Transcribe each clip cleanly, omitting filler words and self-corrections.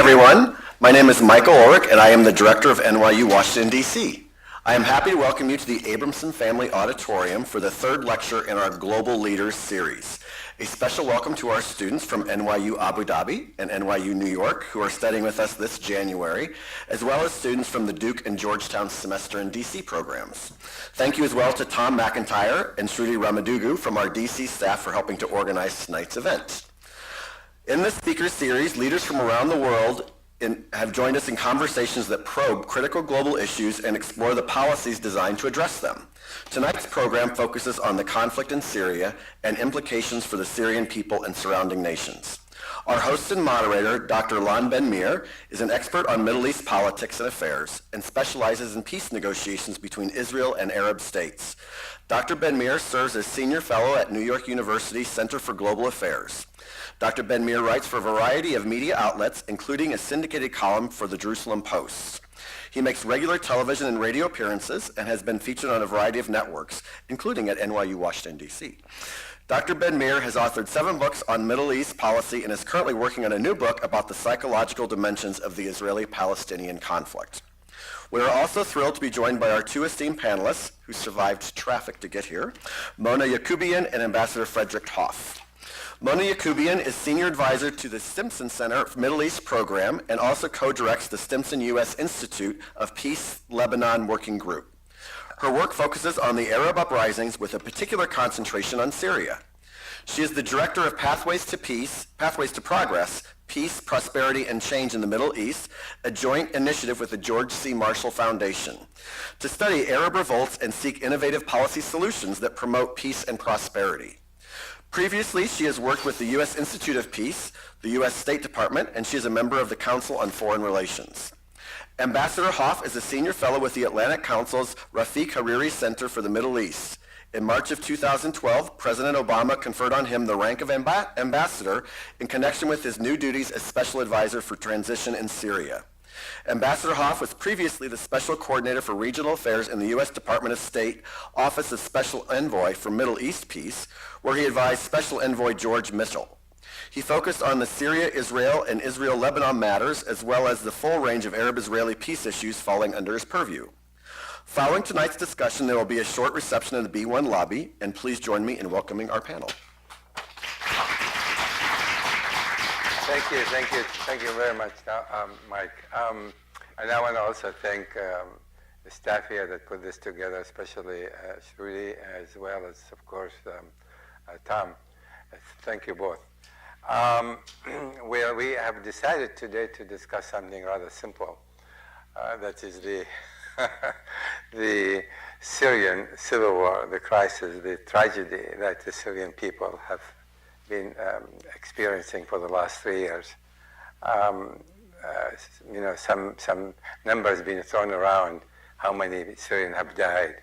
everyone. My name is Michael Ulrich, and I am the director of NYU Washington, D.C. I am happy to welcome you to the Abramson Family Auditorium for the third lecture in our Global Leaders series. A special welcome to our students from NYU Abu Dhabi and NYU New York who are studying with us this January, as well as students from the Duke and Georgetown semester in DC programs. Thank you as well to Tom McIntyre and Shruti Ramadugu from our DC staff for helping to organize tonight's event. In this speaker series, leaders from around the world have joined us in conversations that probe critical global issues and explore the policies designed to address them. Tonight's program focuses on the conflict in Syria and implications for the Syrian people and surrounding nations. Our host and moderator, Dr. Lan Ben-Meir, is an expert on Middle East politics and affairs and specializes in peace negotiations between Israel and Arab states. Dr. Ben-Meir serves as senior fellow at New York University Center for Global Affairs. Dr. Ben-Meir writes for a variety of media outlets, including a syndicated column for the Jerusalem Post. He makes regular television and radio appearances and has been featured on a variety of networks, including at NYU Washington, D.C. Dr. Ben-Meir has authored 7 books on Middle East policy and is currently working on a new book about the psychological dimensions of the Israeli-Palestinian conflict. We are also thrilled to be joined by our 2 esteemed panelists who survived traffic to get here, Mona Yacoubian and Ambassador Frederick Hoff. Mona Yacoubian is Senior Advisor to the Stimson Center for Middle East Program and also co-directs the Stimson U.S. Institute of Peace Lebanon Working Group. Her work focuses on the Arab uprisings with a particular concentration on Syria. She is the Director of Pathways to Progress, Peace, Prosperity, and Change in the Middle East, a joint initiative with the George C. Marshall Foundation, to study Arab revolts and seek innovative policy solutions that promote peace and prosperity. Previously, she has worked with the U.S. Institute of Peace, the U.S. State Department, and she is a member of the Council on Foreign Relations. Ambassador Hoff is a senior fellow with the Atlantic Council's Rafiq Hariri Center for the Middle East. In March of 2012, President Obama conferred on him the rank of ambassador in connection with his new duties as Special Advisor for Transition in Syria. Ambassador Hoff was previously the Special Coordinator for Regional Affairs in the U.S. Department of State Office of Special Envoy for Middle East Peace, where he advised Special Envoy George Mitchell. He focused on the Syria-Israel and Israel-Lebanon matters, as well as the full range of Arab-Israeli peace issues falling under his purview. Following tonight's discussion, there will be a short reception in the B1 lobby, and please join me in welcoming our panel. Thank you very much, Mike. And I want to also thank the staff here that put this together, especially Shruti, as well as, of course, Tom. Thank you both. Well, we have decided today to discuss something rather simple. That is the Syrian civil war, the crisis, the tragedy that the Syrian people have been experiencing for the last 3 years. Some numbers being thrown around, how many Syrians have died,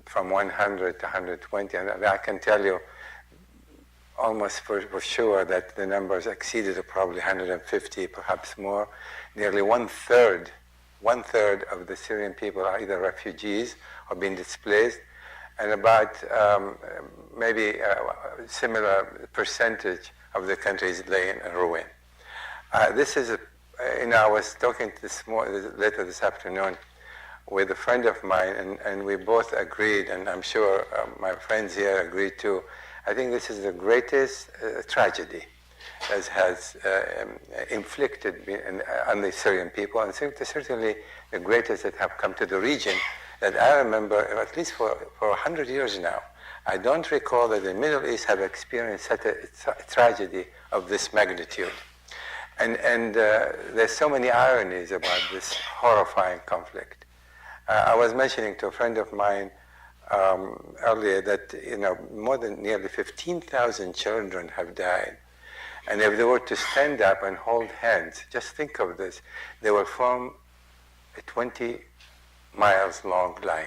from 100 to 120, and I can tell you almost for sure that the numbers exceeded probably 150, perhaps more. Nearly one third of the Syrian people are either refugees or being displaced, and about maybe a similar percentage of the country is laying in ruin. This is, I was talking later this afternoon with a friend of mine, and we both agreed, and I'm sure my friends here agreed too. I think this is the greatest tragedy that has inflicted on the Syrian people, and certainly the greatest that have come to the region that I remember, at least for 100 years now. I don't recall that the Middle East have experienced such a tragedy of this magnitude. And there's so many ironies about this horrifying conflict. I was mentioning to a friend of mine earlier that more than nearly 15,000 children have died. And if they were to stand up and hold hands, just think of this, they will form a 20 miles long line.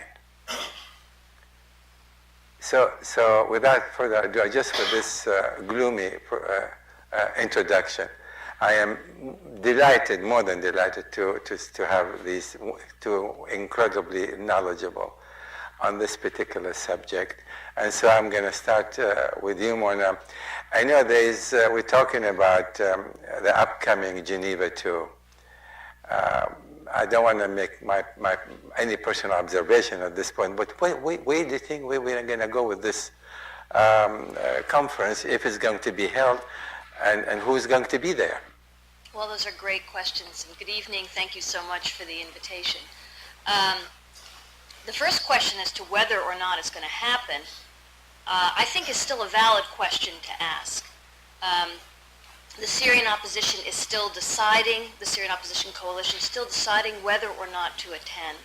So without further ado, just for this gloomy introduction, I am delighted, more than delighted, to have these 2 incredibly knowledgeable on this particular subject. And so I'm going to start with you, Mona. I know we're talking about the upcoming Geneva 2. I don't want to make any personal observation at this point, but where do you think we're going to go with this conference, if it's going to be held, and who's going to be there? Well, those are great questions, and good evening. Thank you so much for the invitation. The first question as to whether or not it's going to happen, I think is still a valid question to ask. The Syrian opposition is still deciding, the Syrian opposition coalition is still deciding whether or not to attend.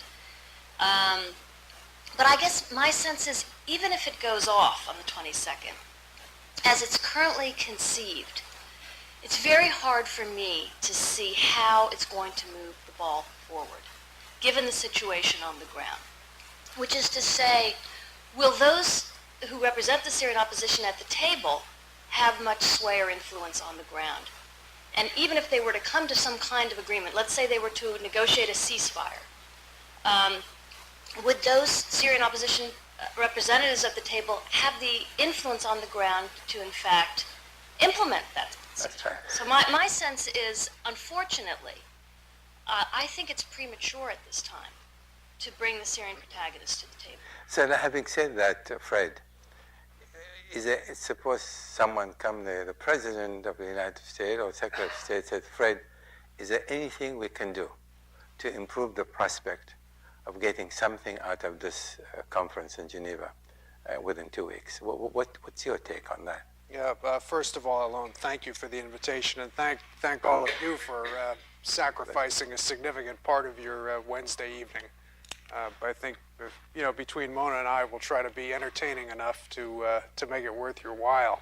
But I guess my sense is, even if it goes off on the 22nd, as it's currently conceived, it's very hard for me to see how it's going to move the ball forward, given the situation on the ground. Which is to say, will those who represent the Syrian opposition at the table have much sway or influence on the ground? And even if they were to come to some kind of agreement, let's say they were to negotiate a ceasefire, would those Syrian opposition representatives at the table have the influence on the ground to, in fact, implement that? That's right. So my sense is, unfortunately, I think it's premature at this time to bring the Syrian protagonists to the table. So now, having said that, Fred, suppose someone the President of the United States or Secretary of State said, Fred, is there anything we can do to improve the prospect of getting something out of this conference in Geneva within 2 weeks? What's your take on that? Yeah, first of all, Alon, thank you for the invitation, and thank all of you for sacrificing a significant part of your Wednesday evening. But I think, between Mona and I, we'll try to be entertaining enough to make it worth your while.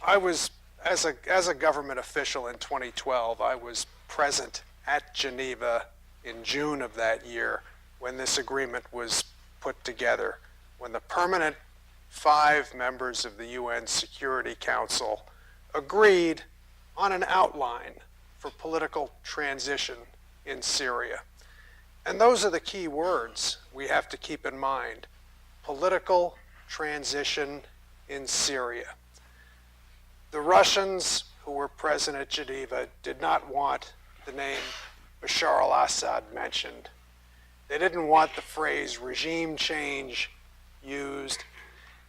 I was, as a government official in 2012, I was present at Geneva in June of that year when this agreement was put together, when the permanent 5 members of the UN Security Council agreed on an outline for political transition in Syria. And those are the key words we have to keep in mind: political transition in Syria. The Russians who were present at Geneva did not want the name Bashar al-Assad mentioned. They didn't want the phrase regime change used.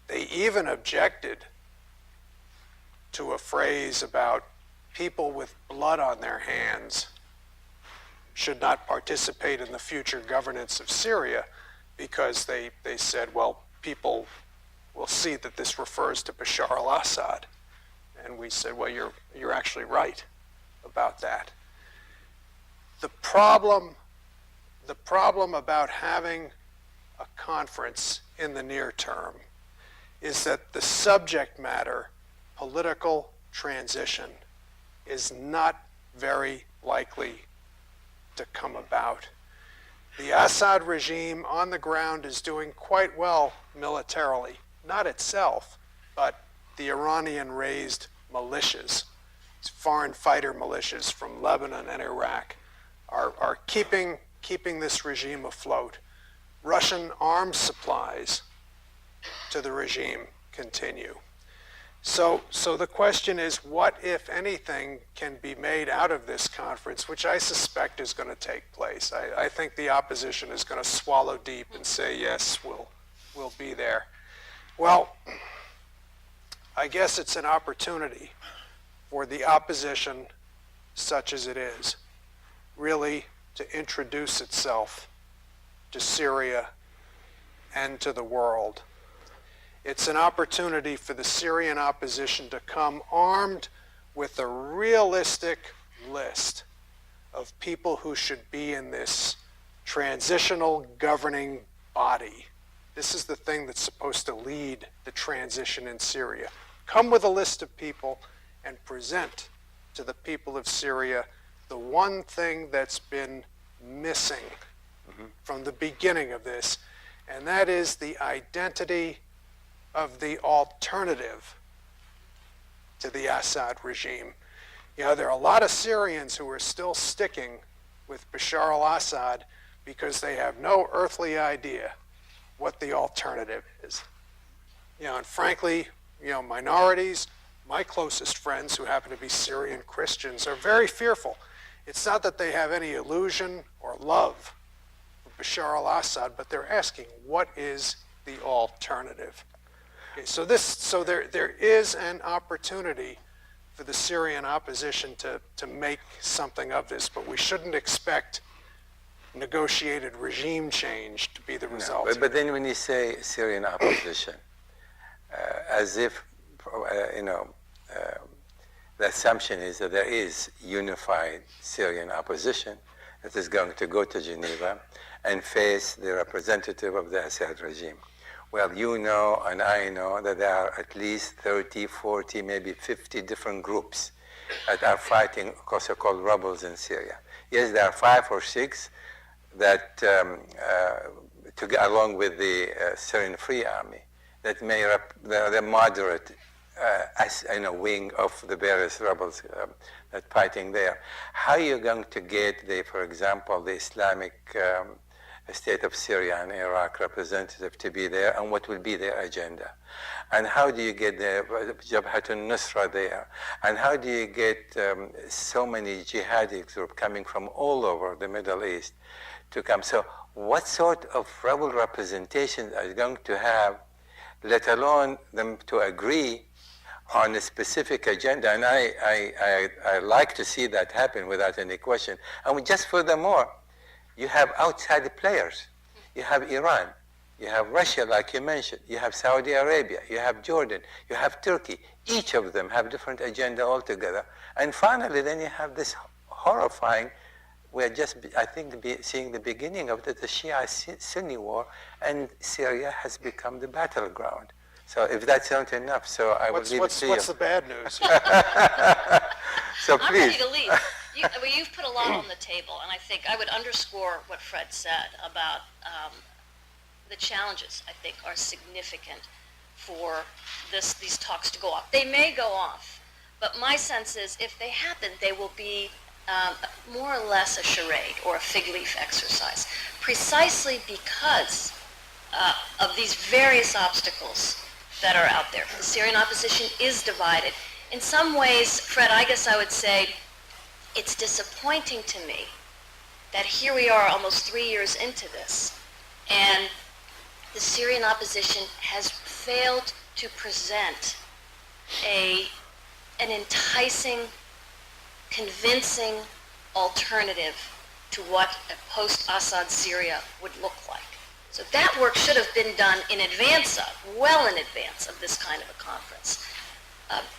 They even objected to a phrase about people with blood on their hands should not participate in the future governance of Syria, because they said, well, people will see that this refers to Bashar al-Assad. And we said, well, you're actually right about that. The problem about having a conference in the near term is that the subject matter, political transition, is not very likely to come about. The Assad regime on the ground is doing quite well militarily, not itself, but the Iranian-raised militias, foreign fighter militias from Lebanon and Iraq, are keeping this regime afloat. Russian arms supplies to the regime continue. So the question is, what, if anything, can be made out of this conference, which I suspect is going to take place. I think the opposition is going to swallow deep and say, yes, we'll be there. Well, I guess it's an opportunity for the opposition, such as it is, really to introduce itself to Syria and to the world. It's an opportunity for the Syrian opposition to come armed with a realistic list of people who should be in this transitional governing body. This is the thing that's supposed to lead the transition in Syria. Come with a list of people and present to the people of Syria the one thing that's been missing from the beginning of this, and that is the identity of the alternative to the Assad regime. There are a lot of Syrians who are still sticking with Bashar al-Assad because they have no earthly idea what the alternative is. And frankly, minorities, my closest friends who happen to be Syrian Christians, are very fearful. It's not that they have any illusion or love for Bashar al-Assad, but they're asking, what is the alternative? Okay, so there is an opportunity for the Syrian opposition to make something of this, but we shouldn't expect negotiated regime change to be the result. But then when you say Syrian opposition, as if, the assumption is that there is unified Syrian opposition that is going to go to Geneva and face the representative of the Assad regime. Well, you know and I know that there are at least 30, 40, maybe 50 different groups that are fighting so-called rebels in Syria. Yes, there are 5 or 6 that, along with the Syrian Free Army, that may the moderate wing of the various rebels that fighting there. How are you going to get for example, the Islamic State of Syria and Iraq representative to be there, and what will be their agenda? And how do you get the Jabhat al-Nusra there? And how do you get so many jihadi groups coming from all over the Middle East to come? So what sort of rebel representation are you going to have, let alone them to agree on a specific agenda? And I like to see that happen without any question. And just furthermore, you have outside players. You have Iran, you have Russia, like you mentioned, you have Saudi Arabia, you have Jordan, you have Turkey. Each of them have different agenda altogether. And finally, then you have this horrifying, we're just, I think, seeing the beginning of the Shia-Sunni war, and Syria has become the battleground. So if that's not enough, so I will leave it to you. What's the bad news? So please. I'm ready to leave. You've put a lot on the table, and I think I would underscore what Fred said about the challenges, I think, are significant for these talks to go off. They may go off, but my sense is if they happen, they will be more or less a charade or a fig leaf exercise, precisely because of these various obstacles that are out there. The Syrian opposition is divided. In some ways, Fred, I guess I would say it's disappointing to me that here we are almost 3 years into this, and the Syrian opposition has failed to present an enticing, convincing alternative to what a post-Assad Syria would look like. So that work should have been done in advance of, well in advance of this kind of a conference.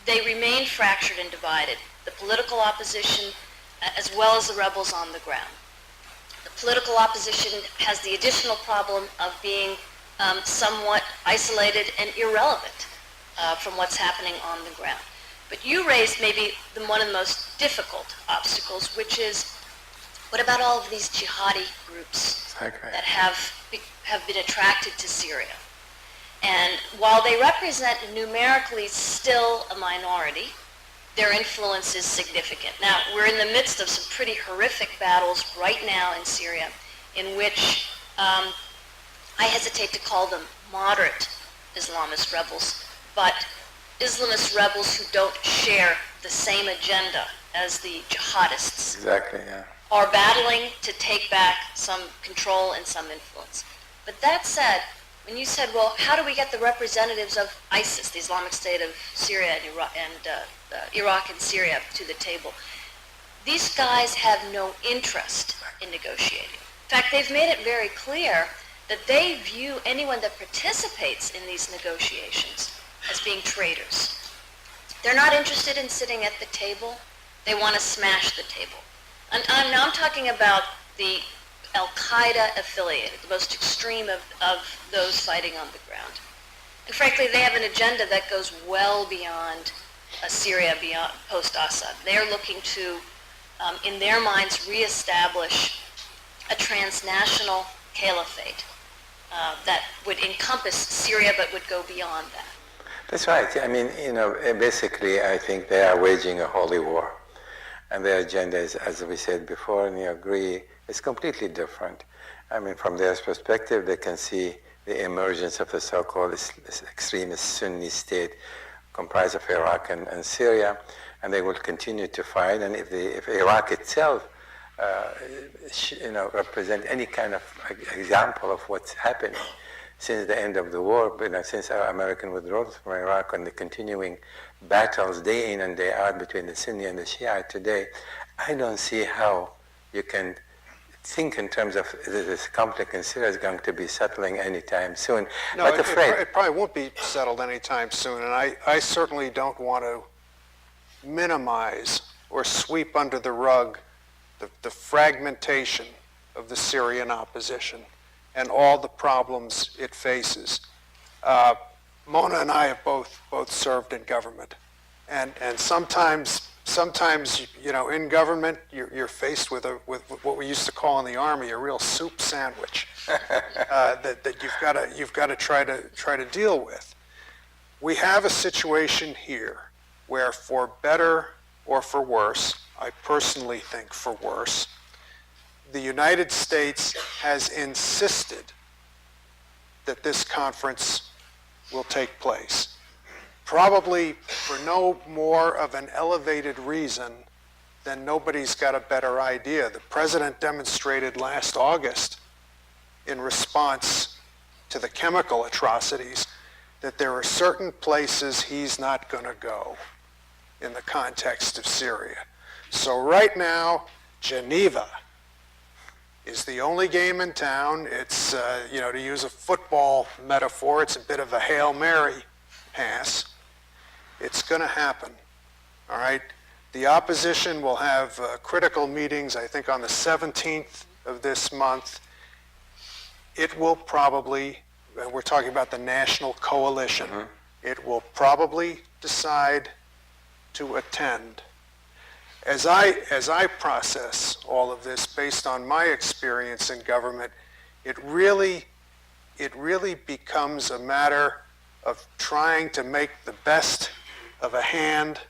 They remain fractured and divided, the political opposition as well as the rebels on the ground. The political opposition has the additional problem of being somewhat isolated and irrelevant from what's happening on the ground. But you raised maybe one of the most difficult obstacles, which is, what about all of these jihadi groups that have been attracted to Syria? And while they represent numerically still a minority, their influence is significant. Now, we're in the midst of some pretty horrific battles right now in Syria, in which I hesitate to call them moderate Islamist rebels, but Islamist rebels who don't share the same agenda as the jihadists. Exactly, yeah. Are battling to take back some control and some influence. But that said, when you said, well, how do we get the representatives of ISIS, the Islamic State of Syria and Iraq and Syria, to the table? These guys have no interest in negotiating. In fact, they've made it very clear that they view anyone that participates in these negotiations as being traitors. They're not interested in sitting at the table. They want to smash the table. And now I'm talking about the Al-Qaeda affiliated, the most extreme of those fighting on the ground. And frankly, they have an agenda that goes well beyond Syria, beyond post-Assad. They're looking to, in their minds, reestablish a transnational caliphate that would encompass Syria but would go beyond that. That's right. I mean, basically, I think they are waging a holy war. and their agenda is, as we said before, and you agree, is completely different. I mean, from their perspective, they can see the emergence of the so-called extremist Sunni state comprised of Iraq and Syria, and they will continue to fight. And if Iraq itself, represent any kind of example of what's happening since the end of the war, since our American withdrawal from Iraq and the continuing battles day in and day out between the Sunni and the Shia today, I don't see how you can think in terms of this conflict in Syria is going to be settling anytime soon. No, it probably won't be settled anytime soon, and I certainly don't want to minimize or sweep under the rug the fragmentation of the Syrian opposition and all the problems it faces. Mona and I have both served in government, and sometimes in government you're faced with what we used to call in the Army a real soup sandwich that you've got to try to deal with. We have a situation here where, for better or for worse, I personally think for worse, the United States has insisted that this conference will take place, probably for no more of an elevated reason than nobody's got a better idea. The president demonstrated last August, in response to the chemical atrocities, that there are certain places he's not going to go in the context of Syria. So right now, Geneva is the only game in town. It's, to use a football metaphor, it's a bit of a Hail Mary pass. It's going to happen, all right? The opposition will have critical meetings, I think, on the 17th of this month. It will probably, we're talking about the National Coalition, it will probably decide to attend. As I process all of this based on my experience in government, it really becomes a matter of trying to make the best of a hand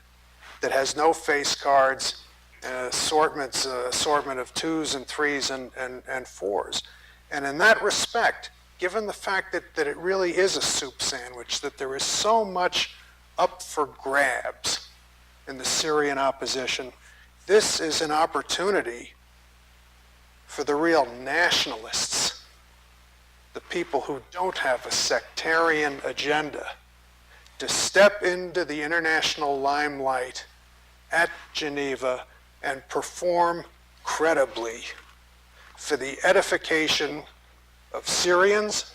that has no face cards and an assortment of 2s and 3s and 4s. And in that respect, given the fact that it really is a soup sandwich, that there is so much up for grabs in the Syrian opposition, this is an opportunity for the real nationalists, the people who don't have a sectarian agenda, to step into the international limelight at Geneva and perform credibly for the edification of Syrians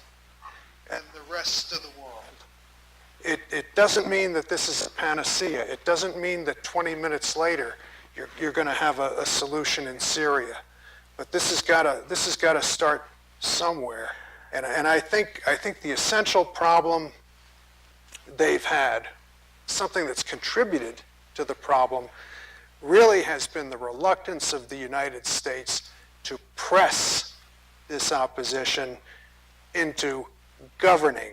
and the rest of the world. It doesn't mean that this is a panacea. It doesn't mean that 20 minutes later you're going to have a solution in Syria. But this has got to start somewhere. And I think the essential problem they've had, something that's contributed to the problem, really has been the reluctance of the United States to press this opposition into governing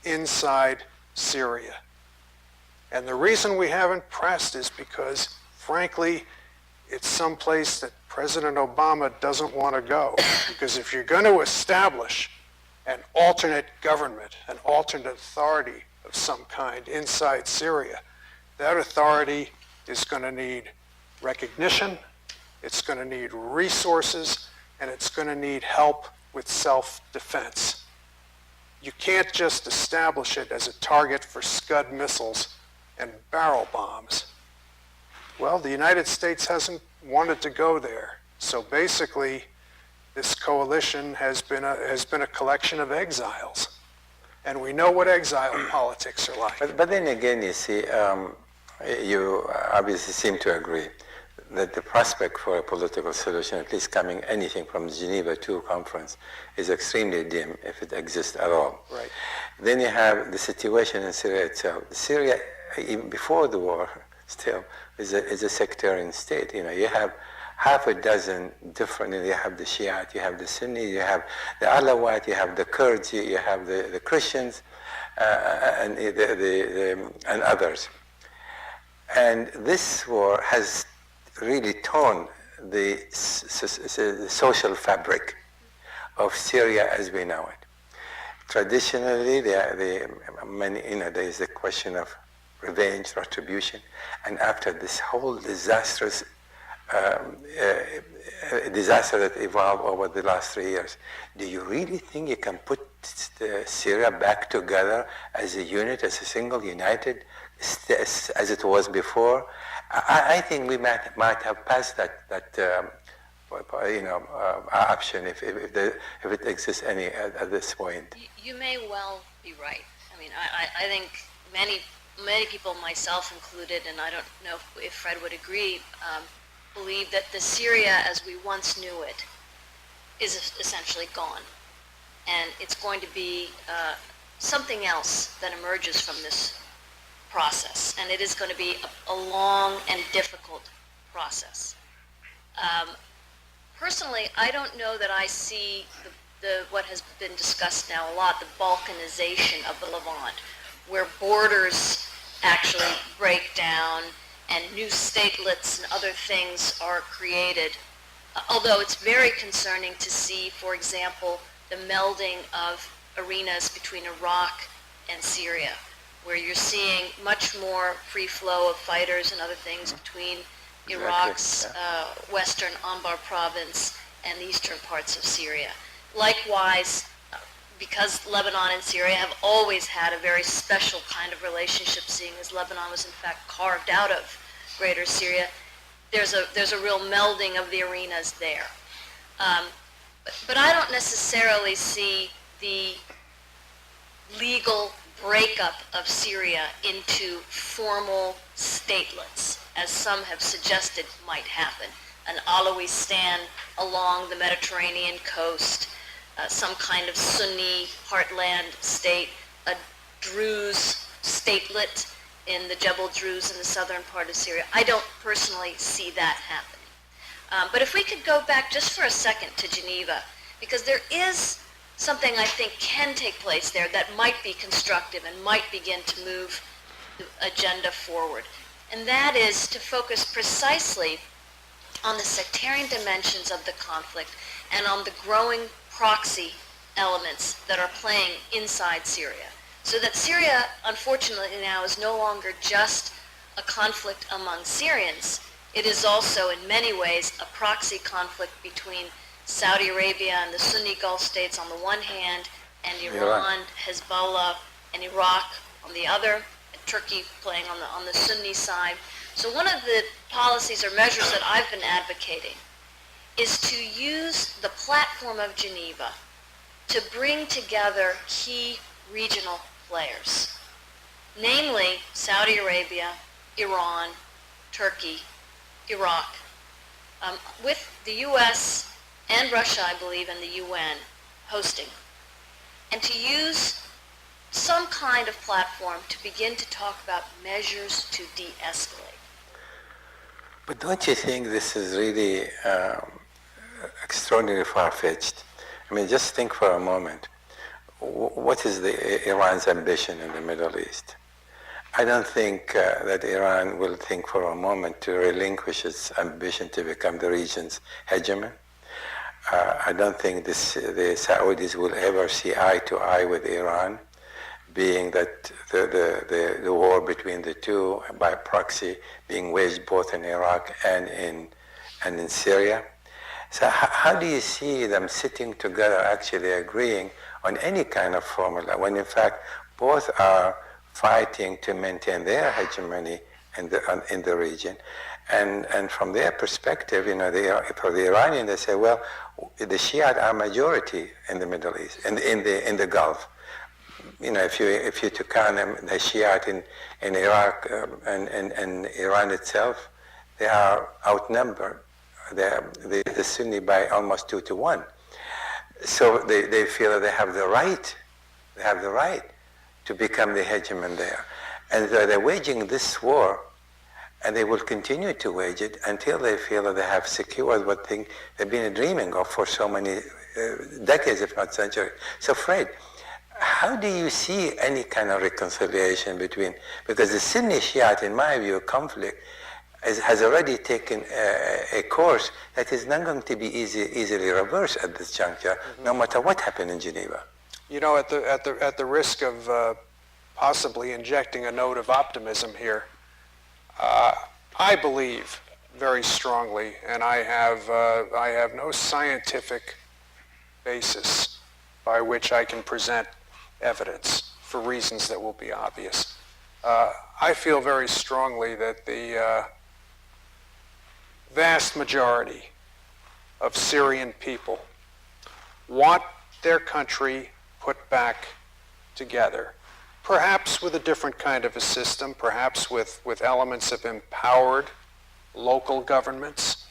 inside Syria. And the reason we haven't pressed is because, frankly, it's someplace that President Obama doesn't want to go. Because if you're going to establish an alternate government, an alternate authority of some kind inside Syria, that authority is going to need recognition, it's going to need resources, and it's going to need help with self-defense. You can't just establish it as a target for Scud missiles and barrel bombs. Well, the United States hasn't wanted to go there. So basically, this coalition has been a collection of exiles. And we know what exile politics are like. But then again, you see, you obviously seem to agree that the prospect for a political solution, at least coming anything from the Geneva II conference, is extremely dim, if it exists at all. Right. Then you have the situation in Syria itself. Syria, even before the war, still is a sectarian state. You have half a dozen different. You have the Shiite, you have the Sunni, you have the Alawite, you have the Kurds, you have the Christians, and and others. And this war has really torn the social fabric of Syria as we know it. Traditionally, there is the question of revenge, retribution, and after this whole disaster that evolved over the last 3 years, do you really think you can put Syria back together as a unit, as a single, united, as it was before? I think we might have passed that option if it exists any at this point. You may well be right. I mean, I think many people, myself included, and I don't know if Fred would agree, believe that the Syria as we once knew it is essentially gone. And it's going to be something else that emerges from this process. And it is going to be a long and difficult process. Personally, I don't know that I see what has been discussed now a lot, the Balkanization of the Levant, where borders actually break down and new statelets and other things are created. Although it's very concerning to see, for example, the melding of arenas between Iraq and Syria, where you're seeing much more free flow of fighters and other things between Iraq's western Anbar province and the eastern parts of Syria. Likewise, because Lebanon and Syria have always had a very special kind of relationship, seeing as Lebanon was in fact carved out of greater Syria, there's a real melding of the arenas there. But I don't necessarily see the legal breakup of Syria into formal statelets, as some have suggested might happen. An Alawi stand along the Mediterranean coast, some kind of Sunni heartland state, a Druze statelet in the Jebel Druze in the southern part of Syria. I don't personally see that happening. But if we could go back just for a second to Geneva, because there is something I think can take place there that might be constructive and might begin to move the agenda forward. And that is to focus precisely on the sectarian dimensions of the conflict and on the growing proxy elements that are playing inside Syria. So that Syria, unfortunately now, is no longer just a conflict among Syrians. It is also, in many ways, a proxy conflict between Saudi Arabia and the Sunni Gulf states on the one hand, and Iran, Hezbollah, and Iraq on the other, and Turkey playing on the Sunni side. So one of the policies or measures that I've been advocating is to use the platform of Geneva to bring together key regional players, namely Saudi Arabia, Iran, Turkey, Iraq, with the U.S. and Russia, I believe, and the UN hosting, and to use some kind of platform to begin to talk about measures to de-escalate. But don't you think this is really extraordinarily far-fetched? I mean, just think for a moment. What is Iran's ambition in the Middle East? I don't think that Iran will think for a moment to relinquish its ambition to become the region's hegemon. I don't think the Saudis will ever see eye to eye with Iran, being that the war between the two by proxy being waged both in Iraq and in Syria. So how do you see them sitting together actually agreeing on any kind of formula when in fact both are fighting to maintain their hegemony in the region? And from their perspective, for the Iranian, they say, well, the Shiite are majority in the Middle East, in the Gulf. If you to count them, the Shiite in Iraq and Iran itself, they are outnumbered. The Sunni by almost 2 to 1. So they feel that they have the right to become the hegemon there. And they're waging this war, and they will continue to wage it until they feel that they have secured what thing they've been dreaming of for so many decades, if not centuries. So Fred, how do you see any kind of reconciliation between, because the Sunni Shiite, in my view, conflict has already taken a course that is not going to be easily reversed at this juncture, no matter what happened in Geneva. You know, at the risk of possibly injecting a note of optimism here, I believe very strongly, and I have no scientific basis by which I can present evidence for reasons that will be obvious. I feel very strongly that the vast majority of Syrian people want their country put back together, perhaps with a different kind of a system, perhaps with elements of empowered local governments.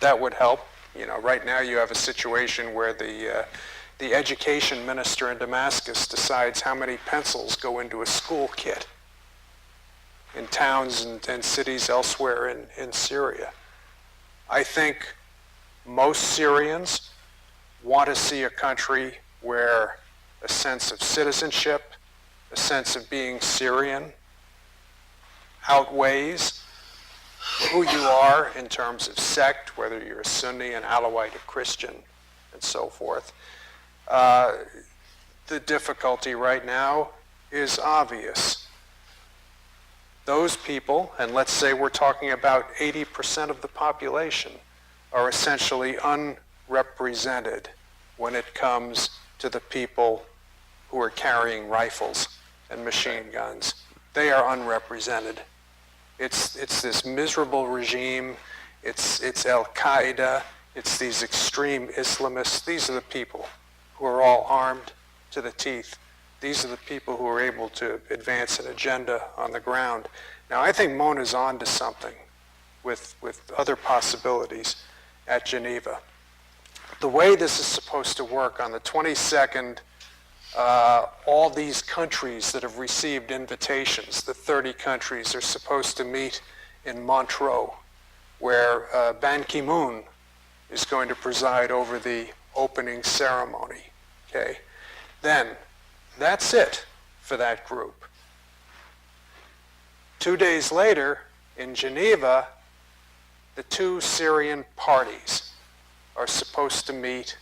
That would help. You know, right now you have a situation where the education minister in Damascus decides how many pencils go into a school kit in towns and cities elsewhere in Syria. I think most Syrians want to see a country where a sense of citizenship, a sense of being Syrian outweighs who you are in terms of sect, whether you're a Sunni, an Alawite, a Christian, and so forth. The difficulty right now is obvious. Those people, and let's say we're talking about 80% of the population, are essentially unrepresented when it comes to the people who are carrying rifles and machine guns. They are unrepresented. It's this miserable regime. It's Al-Qaeda. It's these extreme Islamists. These are the people who are all armed to the teeth. These are the people who are able to advance an agenda on the ground. Now, I think Mona's on to something with other possibilities at Geneva. The way this is supposed to work, on the 22nd, all these countries that have received invitations, the 30 countries, are supposed to meet in Montreux, where Ban Ki-moon is going to preside over the opening ceremony. Okay? Then, that's it for that group. 2 days later, in Geneva, the two Syrian parties are supposed to meet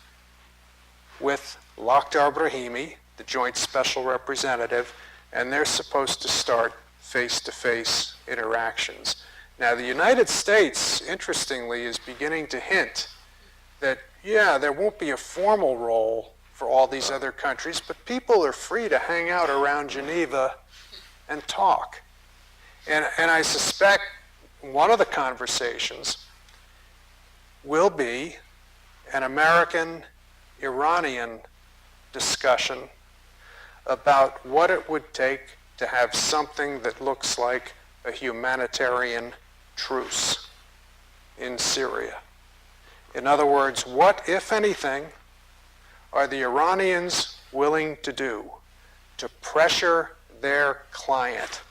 with Lakhdar Brahimi, the joint special representative, and they're supposed to start face-to-face interactions. Now, the United States, interestingly, is beginning to hint that, yeah, there won't be a formal role for all these other countries, but people are free to hang out around Geneva and talk. And I suspect one of the conversations will be an American-Iranian discussion about what it would take to have something that looks like a humanitarian truce in Syria. In other words, what, if anything, are the Iranians willing to do to pressure their client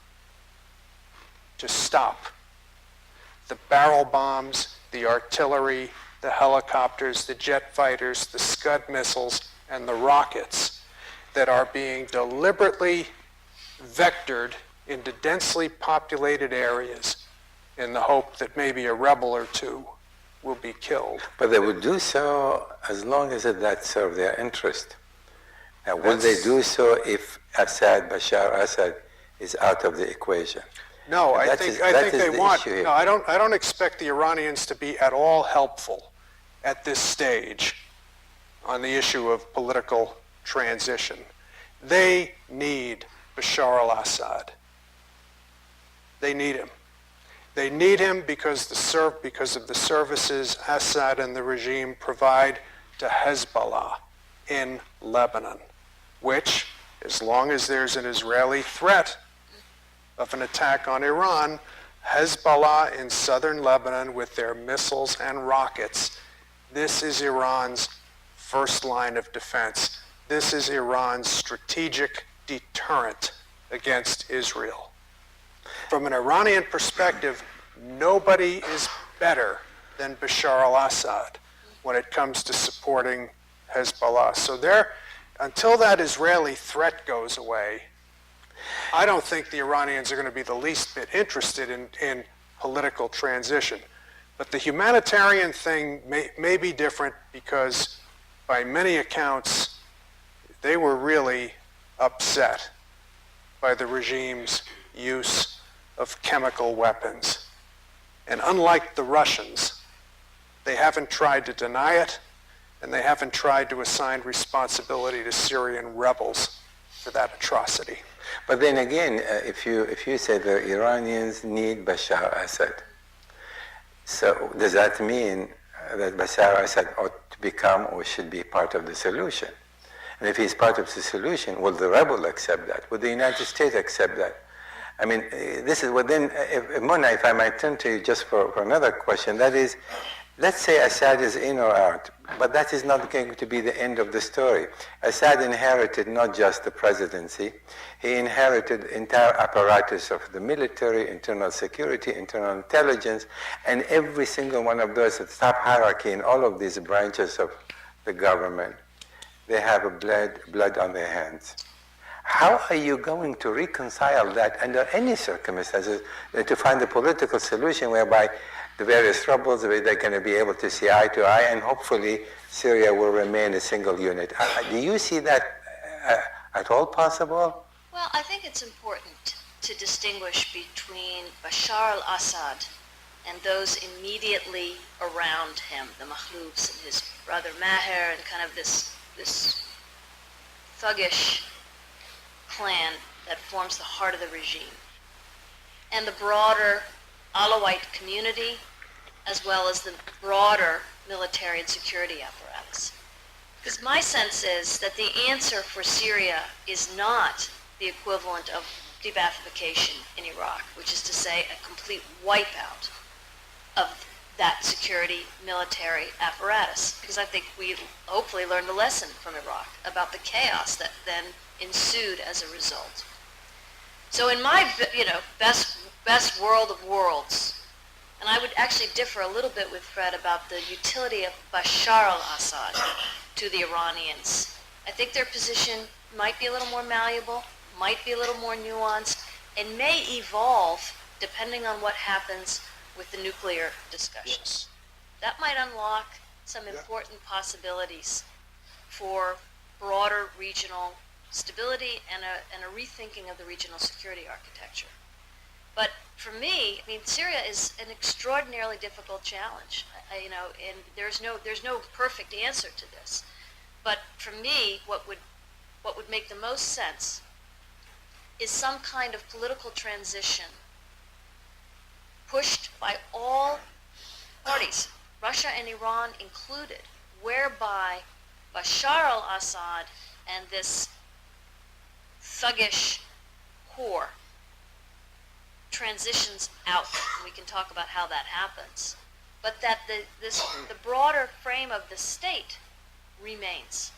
to stop the barrel bombs, the artillery, the helicopters, the jet fighters, the Scud missiles, and the rockets that are being deliberately vectored into densely populated areas in the hope that maybe a rebel or two will be killed. But they would do so as long as that serves their interest. Now, will they do so if Bashar Assad, is out of the equation? No, I think they want. No, I don't expect the Iranians to be at all helpful at this stage on the issue of political transition. They need Bashar al-Assad. They need him. They need him because of the services Assad and the regime provide to Hezbollah in Lebanon, which, as long as there's an Israeli threat of an attack on Iran, Hezbollah in southern Lebanon with their missiles and rockets, this is Iran's first line of defense. This is Iran's strategic deterrent against Israel. From an Iranian perspective, nobody is better than Bashar al-Assad when it comes to supporting Hezbollah. So until that Israeli threat goes away, I don't think the Iranians are going to be the least bit interested in political transition. But the humanitarian thing may be different because by many accounts, they were really upset by the regime's use of chemical weapons. And unlike the Russians, they haven't tried to deny it, and they haven't tried to assign responsibility to Syrian rebels for that atrocity. But then again, if you say the Iranians need Bashar Assad, so does that mean that Bashar Assad ought to become or should be part of the solution? And if he's part of the solution, will the rebel accept that? Will the United States accept that? I mean, this is what then, Mona, if I might turn to you just for another question, that is, let's say Assad is in or out, but that is not going to be the end of the story. Assad inherited not just the presidency, he inherited entire apparatus of the military, internal security, internal intelligence, and every single one of those at the top hierarchy in all of these branches of the government, they have blood on their hands. How are you going to reconcile that under any circumstances to find a political solution whereby the various troubles, they're going to be able to see eye to eye, and hopefully Syria will remain a single unit? Do you see that at all possible? Well, I think it's important to distinguish between Bashar al-Assad and those immediately around him, the Makhloufs and his brother Maher, and kind of this thuggish clan that forms the heart of the regime, and the broader Alawite community, as well as the broader military and security apparatus. Because my sense is that the answer for Syria is not the equivalent of de-Baathification in Iraq, which is to say a complete wipeout of that security military apparatus. Because I think we hopefully learned a lesson from Iraq about the chaos that then ensued as a result. So in my best world of worlds, and I would actually differ a little bit with Fred about the utility of Bashar al-Assad to the Iranians. I think their position might be a little more malleable, might be a little more nuanced, and may evolve depending on what happens with the nuclear discussions. Yes. That might unlock some important possibilities for broader regional stability and a rethinking of the regional security architecture. But for me, I mean, Syria is an extraordinarily difficult challenge. And there's no perfect answer to this. But for me, what would make the most sense is some kind of political transition pushed by all parties, Russia and Iran included, whereby Bashar al-Assad and this thuggish core transitions out. We can talk about how that happens. But that the broader frame of the state remains.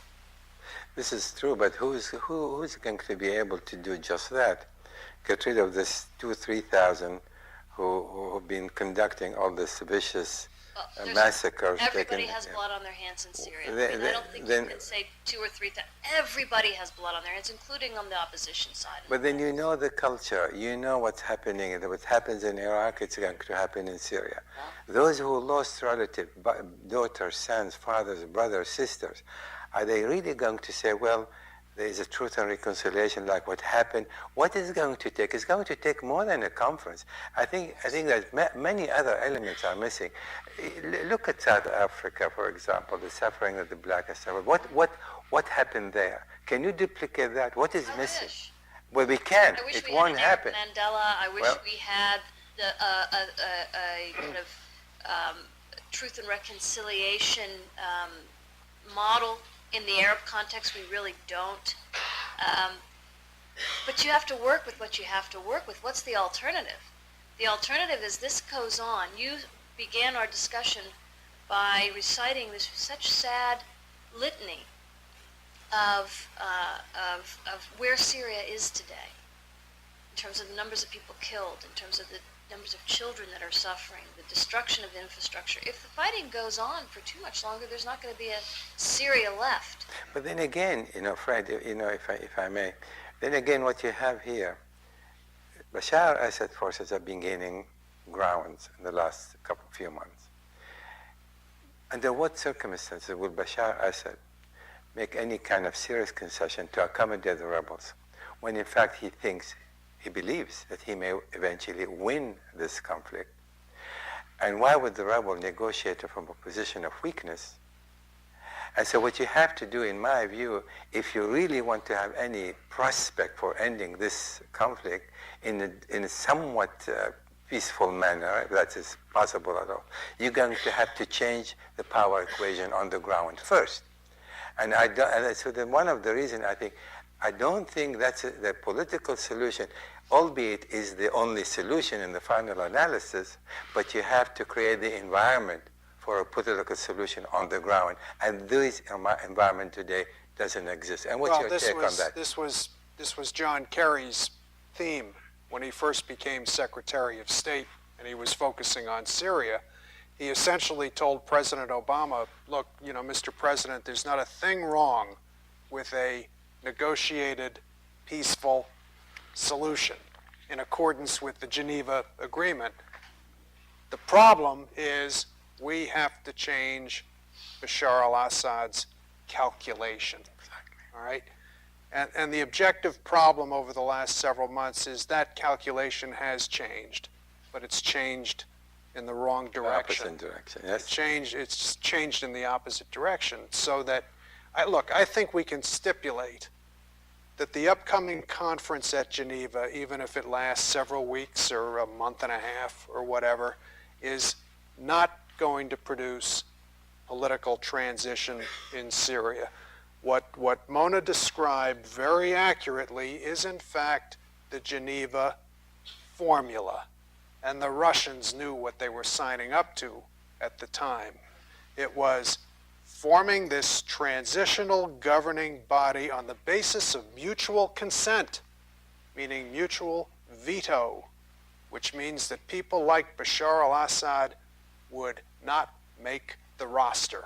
This is true, but who's going to be able to do just that? Get rid of this 2,000-3,000 who've been conducting all this vicious massacres. Everybody has blood on their hands in Syria. I don't think you can say 2,000 or 3,000. Everybody has blood on their hands, including on the opposition side. But then you know the culture. You know what's happening. What happens in Iraq, it's going to happen in Syria. Those who lost relatives, daughters, sons, fathers, brothers, sisters, are they really going to say, well, there is a truth and reconciliation like what happened? What is going to take? It's going to take more than a conference. I think that many other elements are missing. Look at South Africa, for example, the suffering that the black has suffered. What happened there? Can you duplicate that? What is missing? Wish. Well, we can't. I wish It we won't had happen. Mandela. I wish Well, we had a kind of truth and reconciliation model. In the Arab context, we really don't. But you have to work with what you have to work with. What's the alternative? The alternative is this goes on. You began our discussion by reciting this such sad litany of where Syria is today, in terms of the numbers of people killed, in terms of the numbers of children that are suffering, the destruction of infrastructure. If the fighting goes on for too much longer, there's not going to be a Syria left. But then again, Fred, if I may, Then again, what you have here, Bashar al-Assad forces have been gaining grounds in the last few months. Under what circumstances will Bashar al-Assad make any kind of serious concession to accommodate the rebels, when in fact he believes that he may eventually win this conflict? And why would the rebel negotiate from a position of weakness? And so what you have to do, in my view, if you really want to have any prospect for ending this conflict in a somewhat peaceful manner, if that is possible at all, you're going to have to change the power equation on the ground first. And so then one of the reasons I don't think that's the political solution, albeit is the only solution in the final analysis, but you have to create the environment for a political solution on the ground. And this environment today doesn't exist. And what's your take on that? This was John Kerry's theme when he first became Secretary of State and he was focusing on Syria. He essentially told President Obama, look, Mr. President, there's not a thing wrong with a negotiated, peaceful solution in accordance with the Geneva Agreement. The problem is we have to change Bashar al-Assad's calculation. Exactly. All right? And the objective problem over the last several months is that calculation has changed, but it's changed in the wrong direction. Opposite direction, yes. It's changed in the opposite direction, so that, I think we can stipulate that the upcoming conference at Geneva, even if it lasts several weeks or a month and a half or whatever, is not going to produce political transition in Syria. What Mona described very accurately is in fact the Geneva formula. And the Russians knew what they were signing up to at the time. It was forming this transitional governing body on the basis of mutual consent, meaning mutual veto, which means that people like Bashar al-Assad would not make the roster,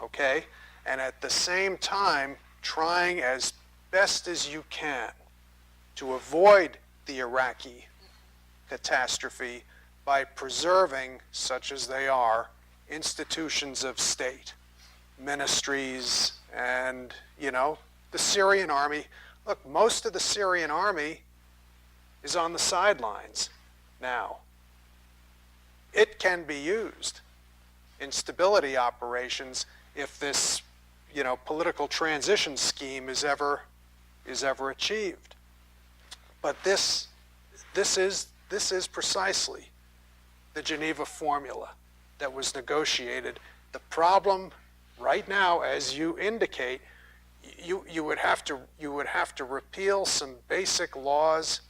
okay? And at the same time, trying as best as you can to avoid the Iraqi catastrophe by preserving, such as they are, institutions of state, ministries, and, the Syrian army. Look, most of the Syrian army is on the sidelines now. It can be used in stability operations if this, political transition scheme is ever achieved. But this is precisely the Geneva formula that was negotiated. The problem right now, as you indicate, you would have to repeal some basic laws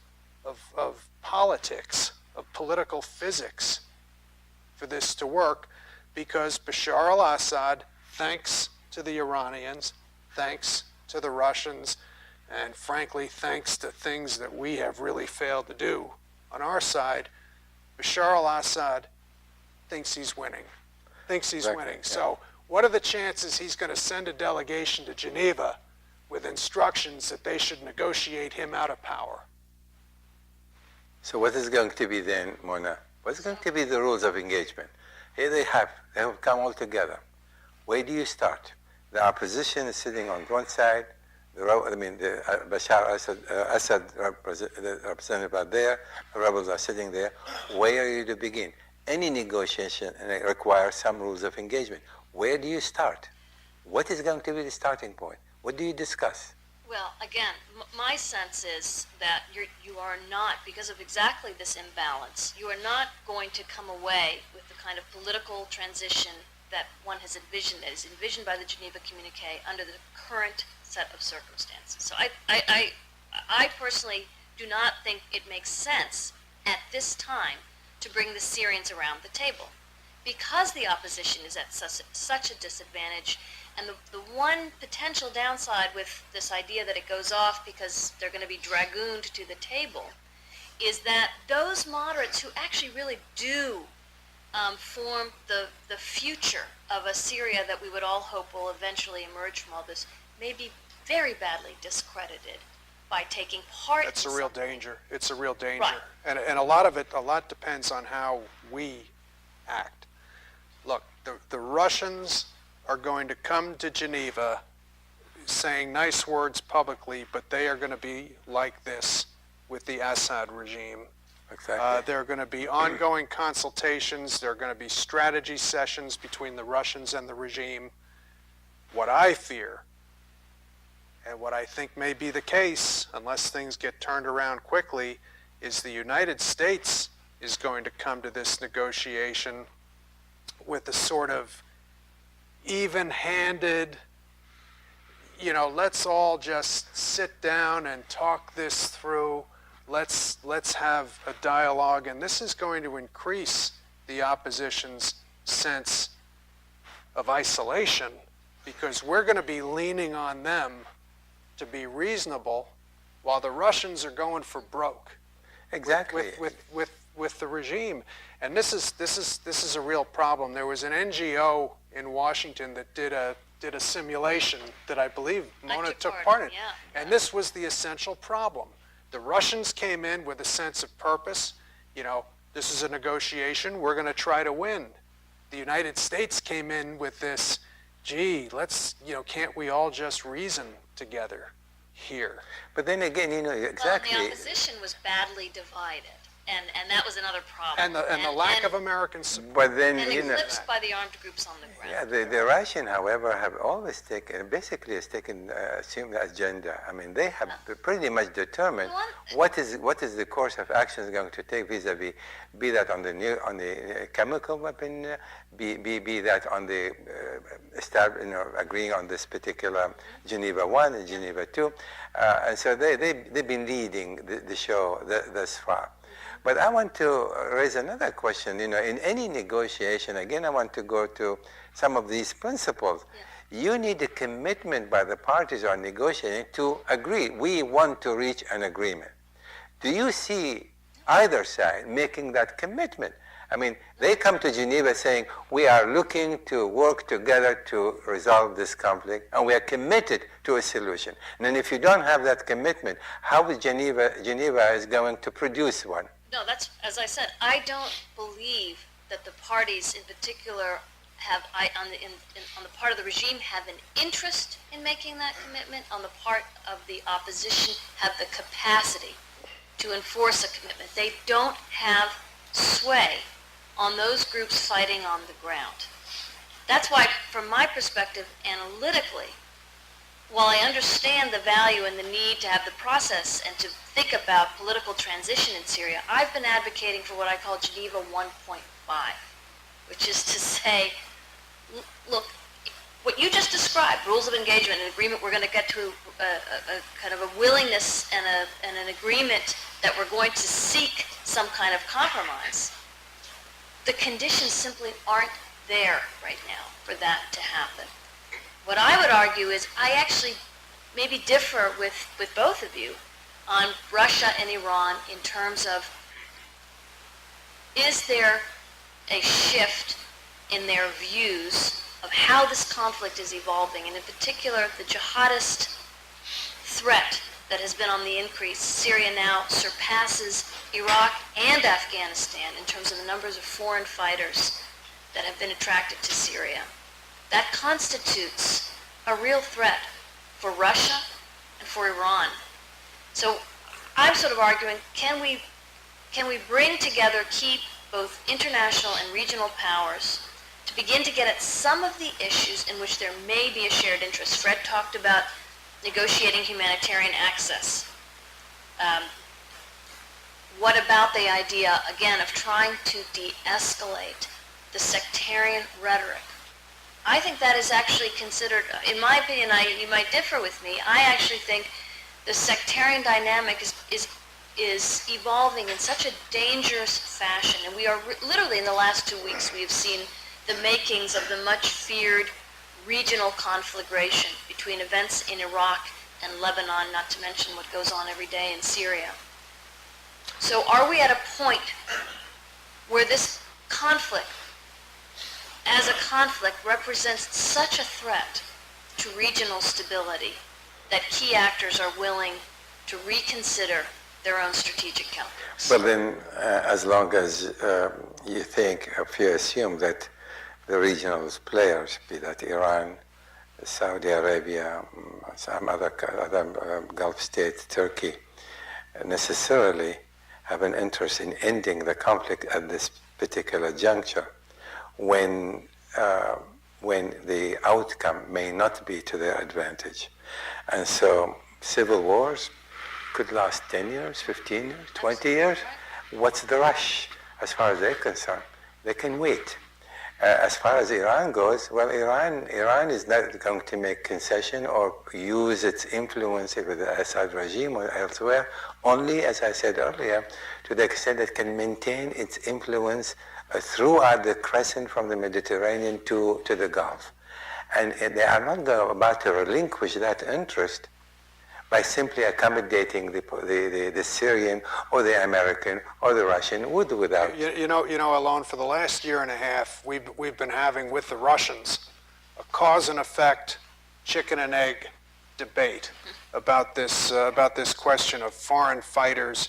of politics, of political physics, for this to work, because Bashar al-Assad, thanks to the Iranians, thanks to the Russians, and frankly, thanks to things that we have really failed to do on our side, Bashar al-Assad thinks he's winning. Yeah. So what are the chances he's going to send a delegation to Geneva with instructions that they should negotiate him out of power? So what is going to be then, Mona? What's going to be the rules of engagement? Here they have come all together. Where do you start? The opposition is sitting on one side. The Bashar al-Assad representatives are there. The rebels are sitting there. Where are you to begin? Any negotiation requires some rules of engagement. Where do you start? What is going to be the starting point? What do you discuss? Well, again, my sense is that you are not, because of exactly this imbalance, you are not going to come away with the kind of political transition that one has envisioned, that is envisioned by the Geneva Communique under the current set of circumstances. So I personally do not think it makes sense at this time to bring the Syrians around the table, because the opposition is at such a disadvantage. And the one potential downside with this idea that it goes off because they're going to be dragooned to the table is that those moderates who actually really do form the future of a Syria that we would all hope will eventually emerge from all this may be very badly discredited by taking part That's in a real something. danger. It's a real danger. Right. And a lot depends on how we act. Look, the Russians are going to come to Geneva saying nice words publicly, but they are going to be like this with the Assad regime. Exactly. There are going to be ongoing consultations. There are going to be strategy sessions between the Russians and the regime. What I fear, and what I think may be the case, unless things get turned around quickly, is the United States is going to come to this negotiation with a sort of even-handed, let's all just sit down and talk this through. Let's have a dialogue, and this is going to increase the opposition's sense of isolation, because we're going to be leaning on them to be reasonable while the Russians are going for broke. Exactly. With the regime. And this is a real problem. There was an NGO in Washington that did a simulation that I believe Mona took part in. Yeah. And this was the essential problem. The Russians came in with a sense of purpose. This is a negotiation. We're going to try to win. The United States came in with this, can't we all just reason together here? But then again, exactly. Well, the opposition was badly divided, and that was another problem. And the lack of American support. But then, and eclipsed by the armed groups on the ground. yeah, the Russian, however, have always taken assumed the agenda. I mean, they have pretty much determined what is the course of action going to take vis-a-vis, be that on the chemical weapon, be that on the agreeing on this particular Geneva 1 and Geneva 2, and so they've been leading the show thus far. But I want to raise another question. In any negotiation, again, I want to go to some of these principles. Yeah. You need a commitment by the parties who are negotiating to agree. We want to reach an agreement. Do you see either side making that commitment? I mean, they come to Geneva saying, we are looking to work together to resolve this conflict, and we are committed to a solution. And then if you don't have that commitment, how is Geneva is going to produce one? No, that's, as I said, I don't believe that the parties in particular on the part of the regime have an interest in making that commitment. On the part of the opposition, have the capacity to enforce a commitment. They don't have sway on those groups fighting on the ground. That's why, from my perspective, analytically, while I understand the value and the need to have the process and to think about political transition in Syria, I've been advocating for what I call Geneva 1.5, which is to say, look, what you just described, rules of engagement, an agreement, we're going to get to a kind of a willingness and an agreement that we're going to seek some kind of compromise. The conditions simply aren't there right now for that to happen. What I would argue is I actually maybe differ with both of you on Russia and Iran in terms of, is there a shift in their views of how this conflict is evolving, and in particular the jihadist threat that has been on the increase. Syria now surpasses Iraq and Afghanistan in terms of the numbers of foreign fighters that have been attracted to Syria. That constitutes a real threat for Russia and for Iran. So I'm sort of arguing, can we bring together, keep both international and regional powers to begin to get at some of the issues in which there may be a shared interest. Fred talked about negotiating humanitarian access. What about the idea, again, of trying to de-escalate the sectarian rhetoric? I think that is actually considered, in my opinion, you might differ with me, I actually think the sectarian dynamic is evolving in such a dangerous fashion. And we are literally in the last 2 weeks, we have seen the makings of the much feared regional conflagration between events in Iraq and Lebanon, not to mention what goes on every day in Syria. So are we at a point where this conflict, as a conflict, represents such a threat to regional stability that key actors are willing to reconsider their own strategic calculus. But then, as long as you think, if you assume that the regional players, be that Iran, Saudi Arabia, some other Gulf states, Turkey, necessarily have an interest in ending the conflict at this particular juncture, when the outcome may not be to their advantage. And so civil wars could last 10 years, 15 years, 20 years. What's the rush as far as they're concerned? They can wait. As far as Iran goes, well, Iran is not going to make concession or use its influence with the Assad regime or elsewhere, only, as I said earlier, to the extent it can maintain its influence throughout the crescent from the Mediterranean to the Gulf. And they are not about to relinquish that interest by simply accommodating the Syrian or the American or the Russian without. You know, Alon, for the last year and a half, we've been having with the Russians a cause and effect, chicken and egg debate about this question of foreign fighters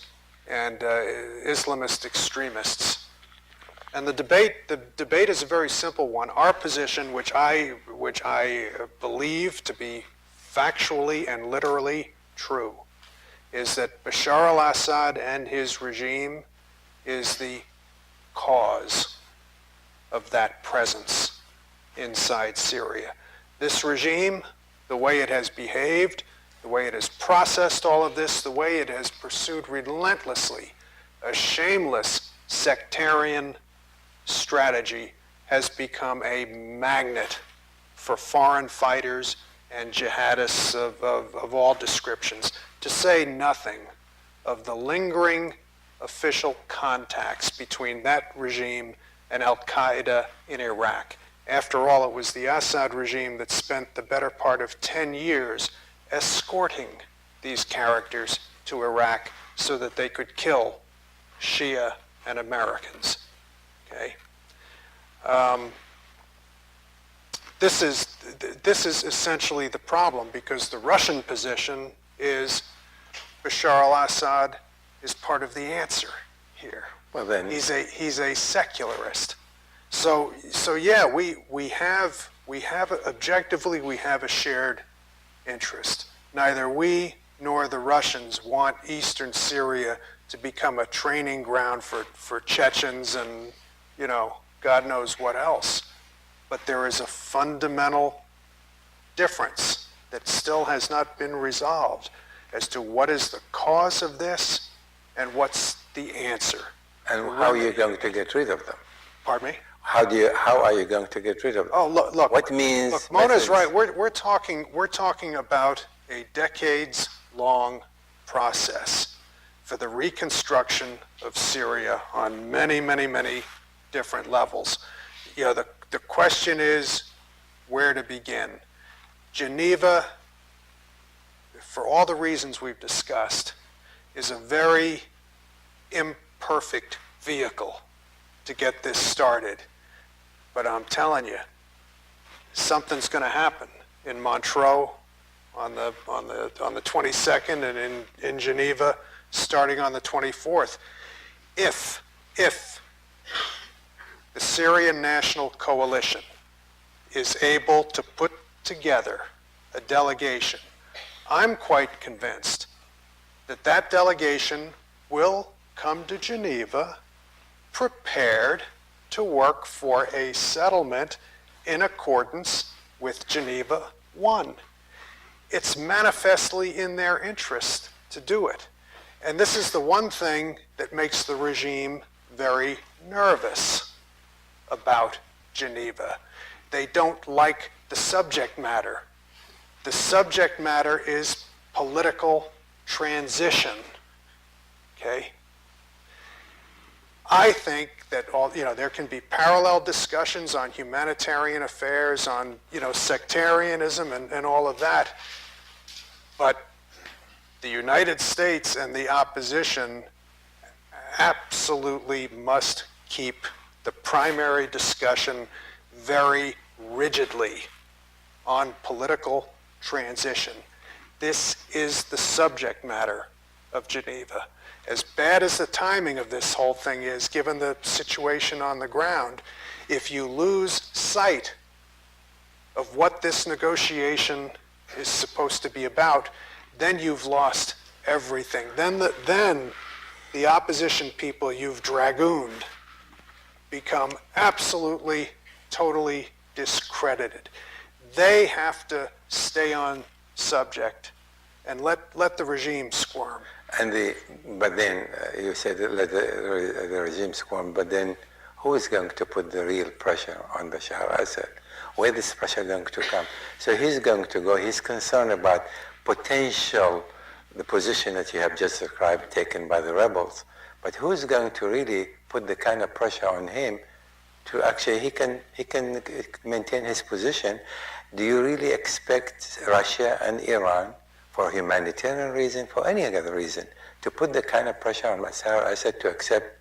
and Islamist extremists. And the debate is a very simple one. Our position, which I believe to be factually and literally true, is that Bashar al-Assad and his regime is the cause of that presence inside Syria. This regime, the way it has behaved, the way it has processed all of this, the way it has pursued relentlessly a shameless sectarian strategy, has become a magnet for foreign fighters and jihadists of all descriptions, to say nothing of the lingering official contacts between that regime and al-Qaeda in Iraq. After all, it was the Assad regime that spent the better part of 10 years escorting these characters to Iraq so that they could kill Shia and Americans. Okay? This is essentially the problem, because the Russian position is Bashar al-Assad is part of the answer here. Well, then He's a secularist. So yeah, we have objectively, we have a shared interest. Neither we nor the Russians want eastern Syria to become a training ground for Chechens and, God knows what else. But there is a fundamental difference that still has not been resolved as to what is the cause of this and what's the answer. And how are you going to get rid of them? Pardon me? How are you going to get rid of them? Oh, look. What means? Look, Mona's methods? right. We're talking about a decades-long process for the reconstruction of Syria on many, many, many different levels. The question is where to begin. Geneva, for all the reasons we've discussed, is a very imperfect vehicle to get this started. But I'm telling you, something's going to happen in Montreux on the 22nd and in Geneva starting on the 24th. If the Syrian National Coalition is able to put together a delegation, I'm quite convinced that that delegation will come to Geneva prepared to work for a settlement in accordance with Geneva I. It's manifestly in their interest to do it. And this is the one thing that makes the regime very nervous about Geneva. They don't like the subject matter. The subject matter is political transition. Okay? I think that there can be parallel discussions on humanitarian affairs, on sectarianism and all of that. But the United States and the opposition absolutely must keep the primary discussion very rigidly on political transition. This is the subject matter of Geneva. As bad as the timing of this whole thing is, given the situation on the ground, if you lose sight of what this negotiation is supposed to be about, then you've lost everything. Then the opposition people you've dragooned become absolutely, totally discredited. They have to stay on subject and let the regime squirm. But then you said let the regime squirm, but then who is going to put the real pressure on Bashar al-Assad? Where is this pressure going to come? So he's going to go, he's concerned about the position that you have just described taken by the rebels. But who's going to really put the kind of pressure on him to actually, he can maintain his position? Do you really expect Russia and Iran, for humanitarian reason, for any other reason, to put the kind of pressure on Bashar al-Assad to accept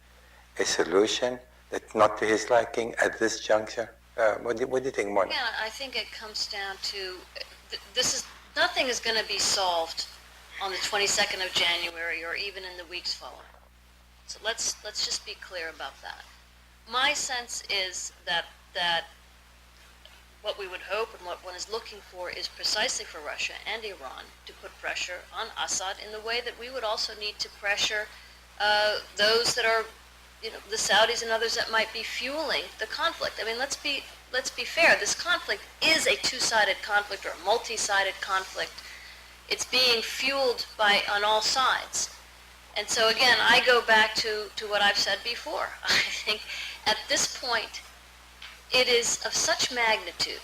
a solution that's not to his liking at this juncture? What do you think, Mona? Yeah, I think it comes down to nothing is going to be solved on the 22nd of January or even in the weeks following. So let's just be clear about that. My sense is that what we would hope and what one is looking for is precisely for Russia and Iran to put pressure on Assad in the way that we would also need to pressure those that are, the Saudis and others that might be fueling the conflict. I mean, let's be fair. This conflict is a two-sided conflict or a multi-sided conflict. It's being fueled on all sides. And so again, I go back to what I've said before. I think at this point, it is of such magnitude.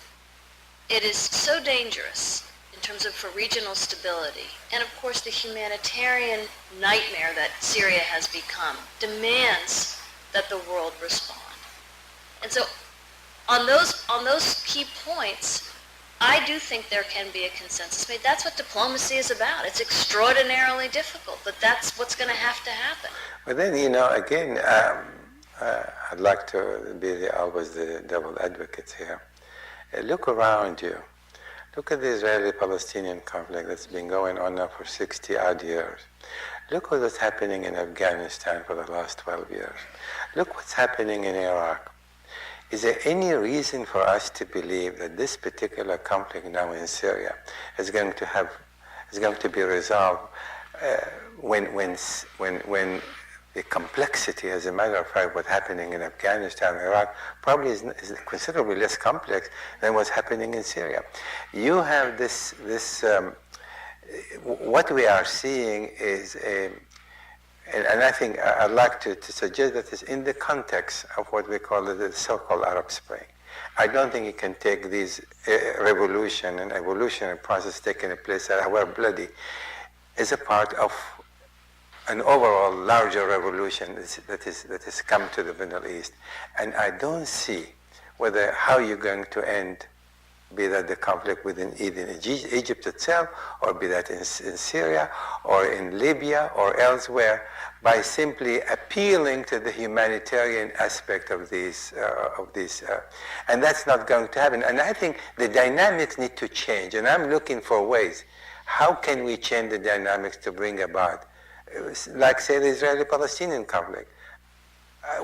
It is so dangerous in terms of for regional stability. And of course, the humanitarian nightmare that Syria has become demands that the world respond. And so on those key points, I do think there can be a consensus made. That's what diplomacy is about. It's extraordinarily difficult, but that's what's going to happen. But then, again, I'd like to be always the devil advocate here. Look around you. Look at the Israeli-Palestinian conflict that's been going on now for 60-odd years. Look what's happening in Afghanistan for the last 12 years. Look what's happening in Iraq. Is there any reason for us to believe that this particular conflict now in Syria is going to be resolved when the complexity, as a matter of fact, what's happening in Afghanistan and Iraq probably is considerably less complex than what's happening in Syria? You have this what we are seeing is and I think I'd like to suggest that it's in the context of what we call the so-called Arab Spring. I don't think you can take these revolution and evolutionary process taking place, however bloody, as a part of an overall larger revolution that has come to the Middle East. And I don't see how you're going to end, be that the conflict within Egypt itself, or be that in Syria, or in Libya, or elsewhere, by simply appealing to the humanitarian aspect of these, and that's not going to happen. And I think the dynamics need to change, and I'm looking for ways. How can we change the dynamics to bring about, like say the Israeli-Palestinian conflict?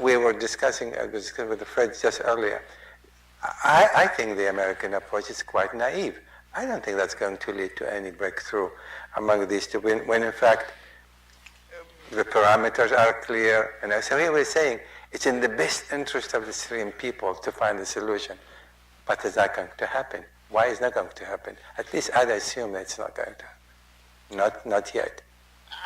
We were discussing, I was discussing with Fred just earlier. I think the American approach is quite naive. I don't think that's going to lead to any breakthrough among these two, when in fact the parameters are clear. And so here we're saying it's in the best interest of the Syrian people to find a solution, but it's not going to happen. Why is not going to happen? At least I'd assume that it's not going to happen. Not yet.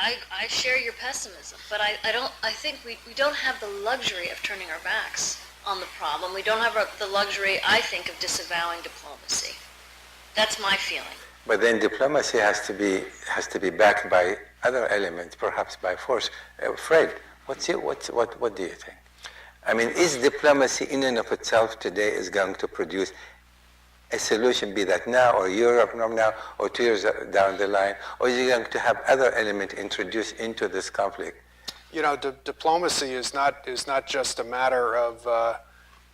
I share your pessimism, but I think we don't have the luxury of turning our backs on the problem. We don't have the luxury, I think, of disavowing diplomacy. That's my feeling. But then diplomacy has to be backed by other elements, perhaps by force. Fred, what do you think? I mean, is diplomacy in and of itself today is going to produce a solution, be that now or Europe now or 2 years down the line, or is it going to have other elements introduced into this conflict? Diplomacy is not just a matter of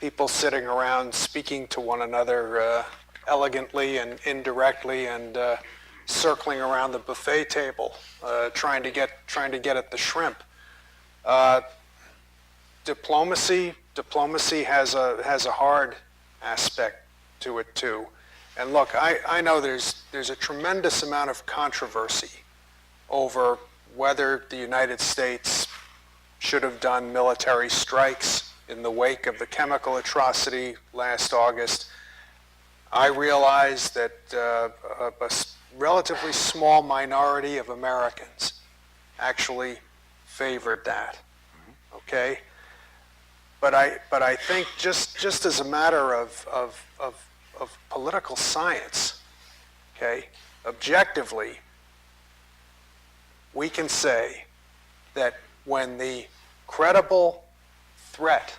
people sitting around speaking to one another elegantly and indirectly and circling around the buffet table, trying to get at the shrimp. Diplomacy has a hard aspect to it too. And look, I know there's a tremendous amount of controversy over whether the United States should have done military strikes in the wake of the chemical atrocity last August. I realize that a relatively small minority of Americans actually favored that, okay? But I think just as a matter of political science, okay, objectively, we can say that when the credible threat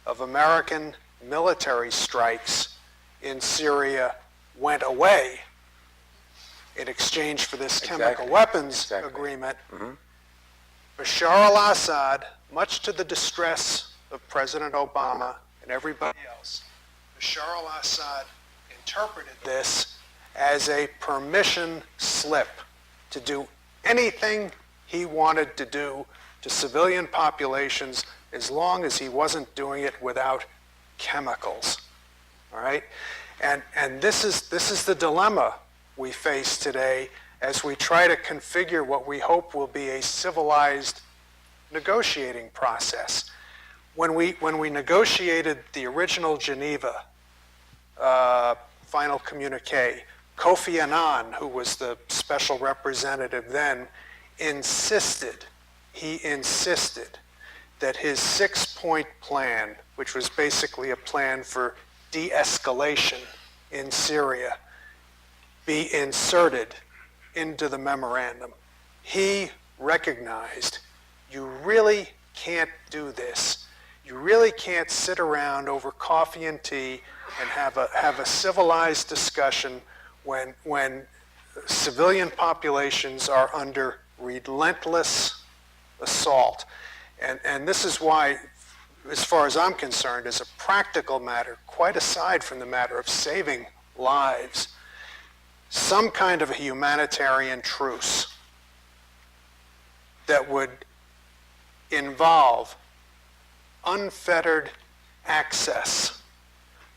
of American military strikes in Syria went away in exchange for this chemical weapons agreement, Bashar al-Assad, much to the distress of President Obama and everybody else, Bashar al-Assad interpreted this as a permission slip to do anything he wanted to do to civilian populations as long as he wasn't doing it without chemicals. All right? And this is the dilemma we face today as we try to configure what we hope will be a civilized negotiating process. When we negotiated the original Geneva final communique, Kofi Annan, who was the special representative then, insisted that his 6-point plan, which was basically a plan for de-escalation in Syria, be inserted into the memorandum. He recognized you really can't do this. You really can't sit around over coffee and tea and have a civilized discussion when civilian populations are under relentless assault. And this is why, as far as I'm concerned, as a practical matter, quite aside from the matter of saving lives, some kind of a humanitarian truce that would involve unfettered access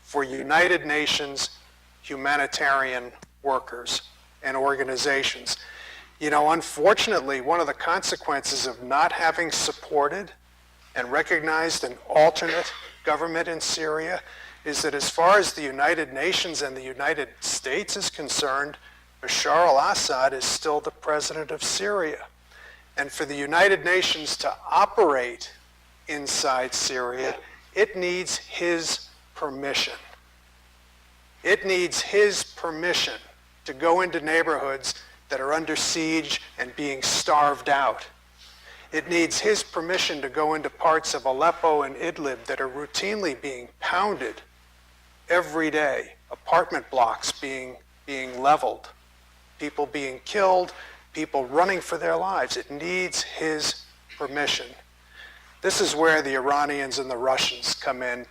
for United Nations humanitarian workers and organizations. You know, unfortunately, one of the consequences of not having supported and recognized an alternate government in Syria is that as far as the United Nations and the United States is concerned, Bashar al-Assad is still the president of Syria. And for the United Nations to operate inside Syria, it needs his permission. It needs his permission to go into neighborhoods that are under siege and being starved out. It needs his permission to go into parts of Aleppo and Idlib that are routinely being pounded every day, apartment blocks being leveled, people being killed, people running for their lives. It needs his permission. This is where the Iranians and the Russians come in.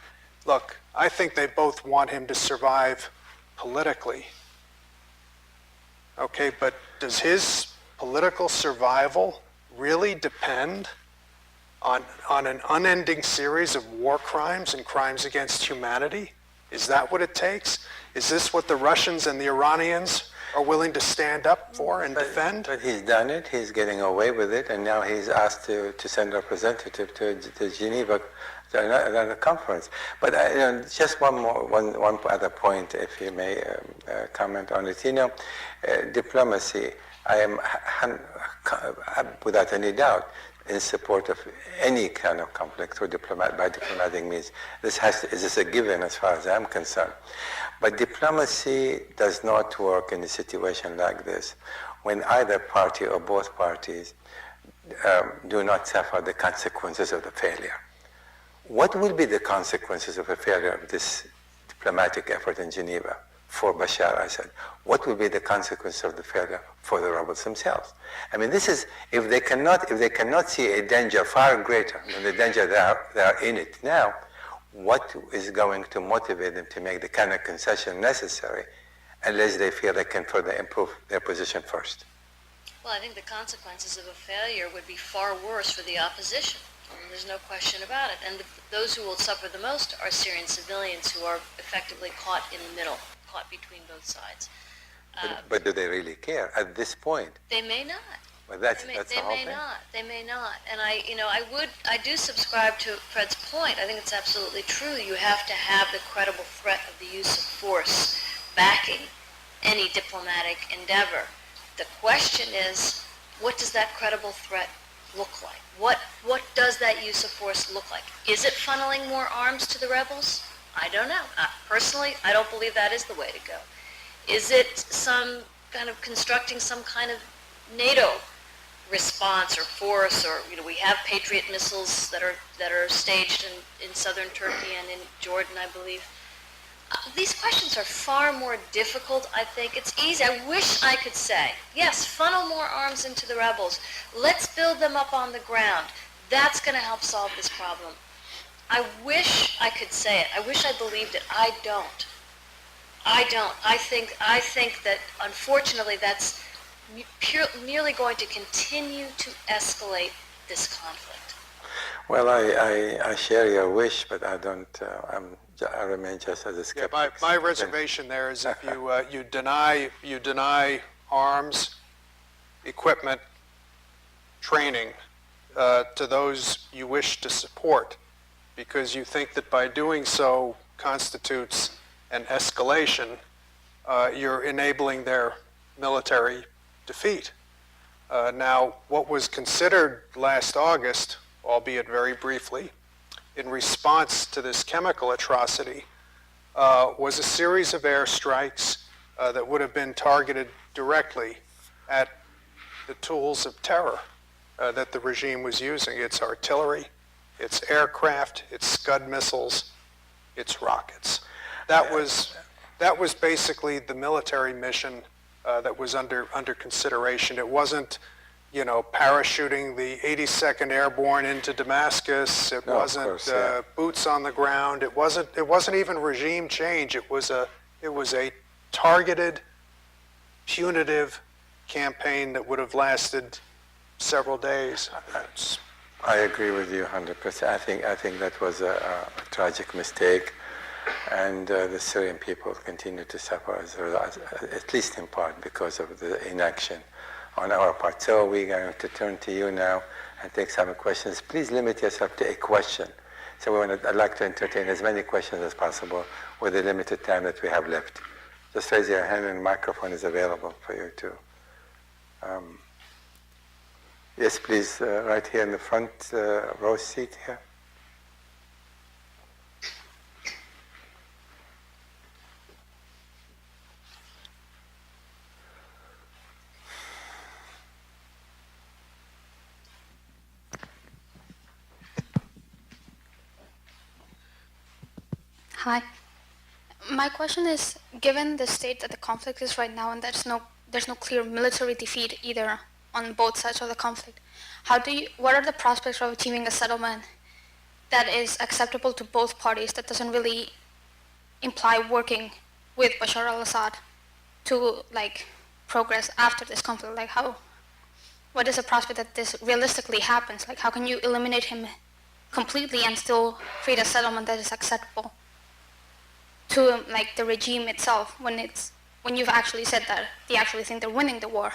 Look, I think they both want him to survive politically. Okay, but does his political survival really depend on an unending series of war crimes and crimes against humanity? Is that what it takes? Is this what the Russians and the Iranians are willing to stand up for and defend? But he's done it, he's getting away with it, and now he's asked to send a representative to Geneva to another conference. But just one other point, if you may comment on it. You know, diplomacy, I am without any doubt in support of any kind of conflict or by diplomatic means. This is a given as far as I'm concerned. But diplomacy does not work in a situation like this, when either party or both parties do not suffer the consequences of the failure. What will be the consequences of a failure of this diplomatic effort in Geneva for Bashar al-Assad? What will be the consequence of the failure for the rebels themselves? I mean, this is, if they cannot see a danger far greater than the danger they are in it now, what is going to motivate them to make the kind of concession necessary unless they feel they can further improve their position first. Well, I think the consequences of a failure would be far worse for the opposition. There's no question about it. And those who will suffer the most are Syrian civilians who are effectively caught in the middle, caught between both sides. But do they really care at this point? They may not. Well, that's They the whole may thing. not. They may not. And I do subscribe to Fred's point. I think it's absolutely true. You have to have the credible threat of the use of force backing any diplomatic endeavor. The question is, what does that credible threat look like? What does that use of force look like? Is it funneling more arms to the rebels? I don't know. Personally, I don't believe that is the way to go. Is it some kind of constructing some kind of NATO response or force, or we have Patriot missiles that are staged in southern Turkey and in Jordan, I believe. These questions are far more difficult, I think. It's easy. I wish I could say, yes, funnel more arms into the rebels. Let's build them up on the ground. That's going to help solve this problem. I wish I could say it. I wish I believed it. I don't. I think that, unfortunately, that's merely going to continue to escalate this conflict. Well, I share your wish, but I don't. I remain just as a skeptic. Yeah, my reservation there is if you deny arms, equipment, training to those you wish to support, because you think that by doing so constitutes an escalation, you're enabling their military defeat. Now, what was considered last August, albeit very briefly, in response to this chemical atrocity, was a series of airstrikes that would have been targeted directly at the tools of terror that the regime was using. Its artillery, its aircraft, its Scud missiles, its rockets. That was basically the military mission that was under consideration. It wasn't, parachuting the 82nd Airborne into Damascus. It wasn't boots on the ground. It wasn't even regime change. It was a targeted, punitive campaign that would have lasted several days. I agree with you 100%. I think that was a tragic mistake, and the Syrian people continue to suffer as a result, at least in part because of the inaction on our part. So we're going to turn to you now and take some questions. Please limit yourself to a question. So I'd like to entertain as many questions as possible with the limited time that we have left. Just raise your hand and the microphone is available for you to. Yes, please, right here in the front row seat here. Hi. My question is, given the state that the conflict is right now and there's no clear military defeat either on both sides of the conflict, what are the prospects of achieving a settlement that is acceptable to both parties, that doesn't really imply working with Bashar al-Assad to progress after this conflict? What is the prospect that this realistically happens? How can you eliminate him completely and still create a settlement that is acceptable to the regime itself when you've actually said that they actually think they're winning the war?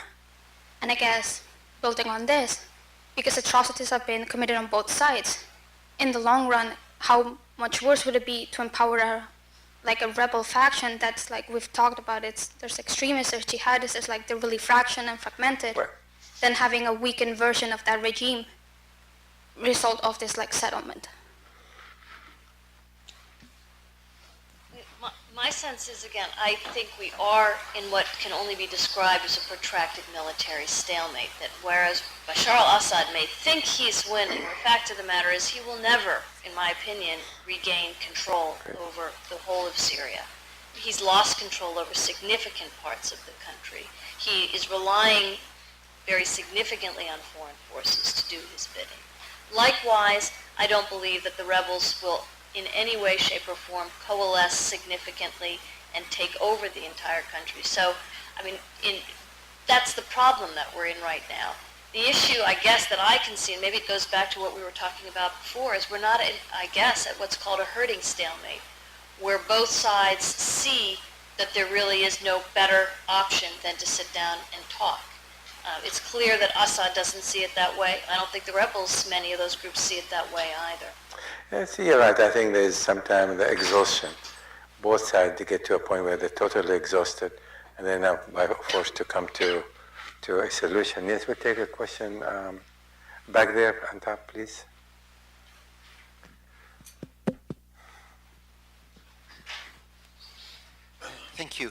And I guess building on this, because atrocities have been committed on both sides, in the long run, how much worse would it be to empower a rebel faction that's we've talked about? There's extremists, there's jihadists, there's they're really fractioned and fragmented, than having a weakened version of that regime result of this settlement. My sense is, again, I think we are in what can only be described as a protracted military stalemate, that whereas Bashar al-Assad may think he's winning, the fact of the matter is he will never, in my opinion, regain control over the whole of Syria. He's lost control over significant parts of the country. He is relying very significantly on foreign forces to do his bidding. Likewise, I don't believe that the rebels will in any way, shape, or form coalesce significantly and take over the entire country. So, I mean, that's the problem that we're in right now. The issue, I guess, that I can see, and maybe it goes back to what we were talking about before, is we're not, I guess, at what's called a herding stalemate, where both sides see that there really is no better option than to sit down and talk. It's clear that Assad doesn't see it that way. I don't think the rebels, many of those groups, see it that way either. Yes, you're right. I think there's sometimes the exhaustion. Both sides to get to a point where they're totally exhausted, and then are forced to come to a solution. Yes, we'll take a question back there on top, please. Thank you.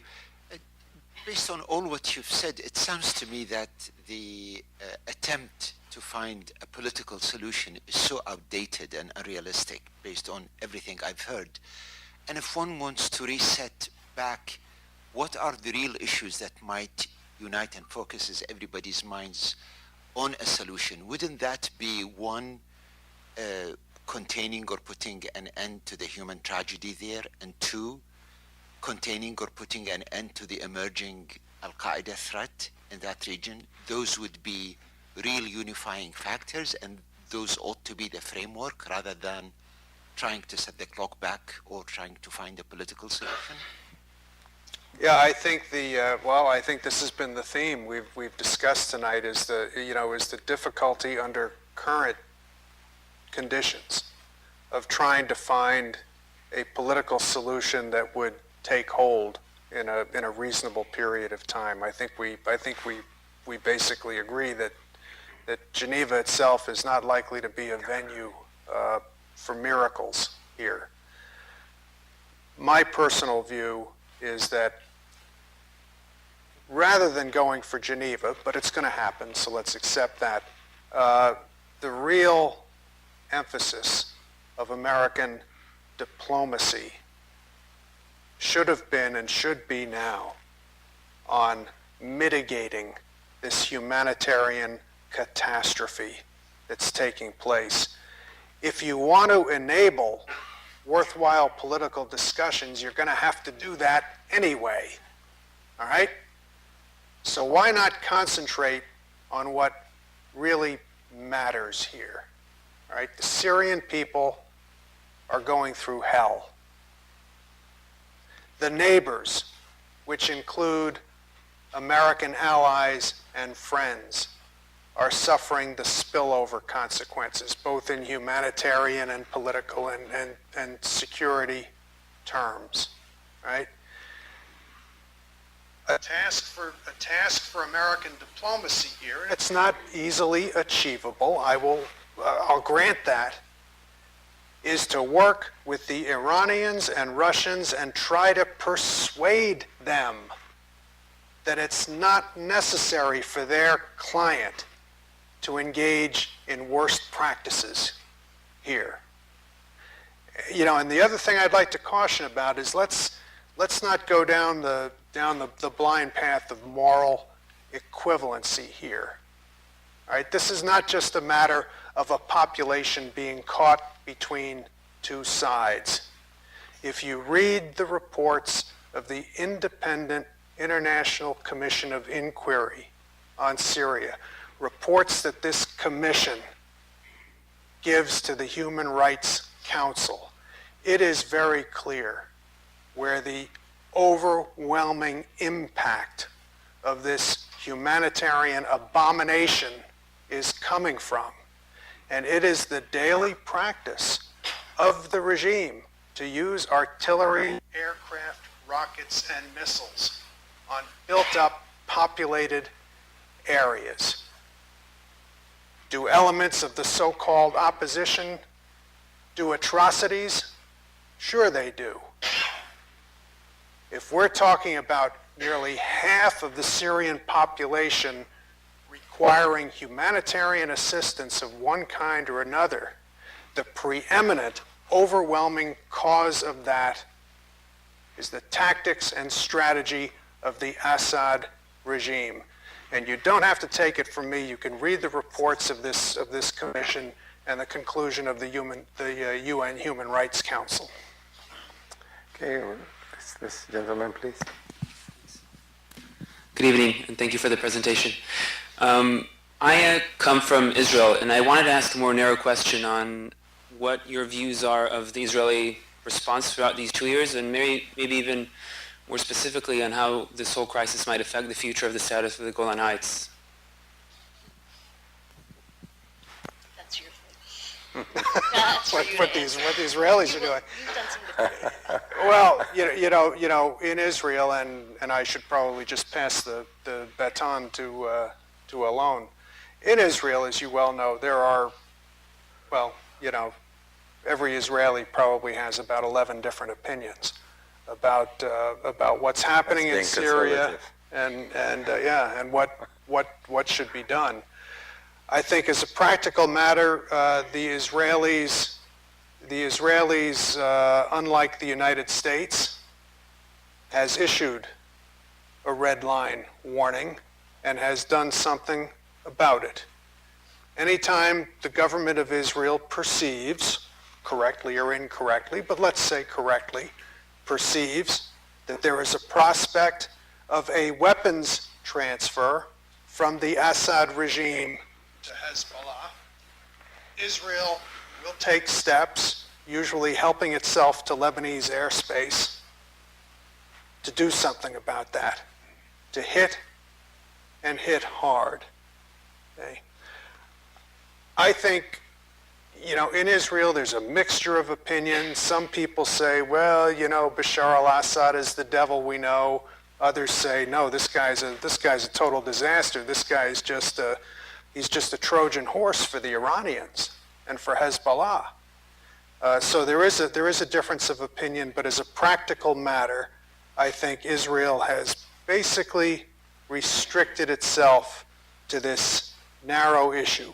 Based on all what you've said, it sounds to me that the attempt to find a political solution is so outdated and unrealistic based on everything I've heard. And if one wants to reset back, what are the real issues that might unite and focuses everybody's minds on a solution? Wouldn't that be one, containing or putting an end to the human tragedy there, and two, containing or putting an end to the emerging Al-Qaeda threat in that region? Those would be real unifying factors, and those ought to be the framework rather than trying to set the clock back or trying to find a political solution. Yeah, I think I think this has been the theme we've discussed tonight, is the difficulty under current conditions of trying to find a political solution that would take hold in a reasonable period of time. I think we basically agree that Geneva itself is not likely to be a venue for miracles here. My personal view is that rather than going for Geneva, but it's going to happen, so let's accept that, the real emphasis of American diplomacy should have been and should be now on mitigating this humanitarian catastrophe that's taking place. If you want to enable worthwhile political discussions, you're going to have to do that anyway, all right? So why not concentrate on what really matters here, all right? The Syrian people are going through hell. The neighbors, which include American allies and friends, are suffering the spillover consequences, both in humanitarian and political and security terms, right? A task for American diplomacy here, and it's not easily achievable, I'll grant that, is to work with the Iranians and Russians and try to persuade them that it's not necessary for their client to engage in worst practices here. And the other thing I'd like to caution about is let's not go down the blind path of moral equivalency here. All right, this is not just a matter of a population being caught between two sides. If you read the reports of the Independent International Commission of Inquiry on Syria, reports that this commission gives to the Human Rights Council, it is very clear where the overwhelming impact of this humanitarian abomination is coming from. And it is the daily practice of the regime to use artillery, aircraft, rockets, and missiles on built-up, populated areas. Do elements of the so-called opposition do atrocities? Sure they do. If we're talking about nearly half of the Syrian population requiring humanitarian assistance of one kind or another, the preeminent, overwhelming cause of that is the tactics and strategy of the Assad regime. And you don't have to take it from me. You can read the reports of this commission, and the conclusion of the UN Human Rights Council. Okay, this gentleman, please. Good evening, and thank you for the presentation. I come from Israel, and I wanted to ask a more narrow question on what your views are of the Israeli response throughout these 2 years, and maybe even more specifically on how this whole crisis might affect the future of the status of the Golan Heights. That's your thing. That's for you What to the answer. Israelis are doing. You've done some good. Well, you know, in Israel, and I should probably just pass the baton to Alon. In Israel, as you well know, there are, well, you know, every Israeli probably has about 11 different opinions about what's happening in Syria and what should be done. I think as a practical matter, the Israelis, unlike the United States, has issued a red line warning and has done something about it. Anytime the government of Israel perceives, correctly or incorrectly, but let's say correctly, perceives that there is a prospect of a weapons transfer from the Assad regime to Hezbollah, Israel will take steps, usually helping itself to Lebanese airspace, to do something about that, to hit and hit hard. Okay? I think, you know, in Israel there's a mixture of opinions. Some people say, well, you know, Bashar al-Assad is the devil we know. Others say, no, this guy's a total disaster. This guy is he's just a Trojan horse for the Iranians and for Hezbollah. So there is a difference of opinion, but as a practical matter, I think Israel has basically restricted itself to this narrow issue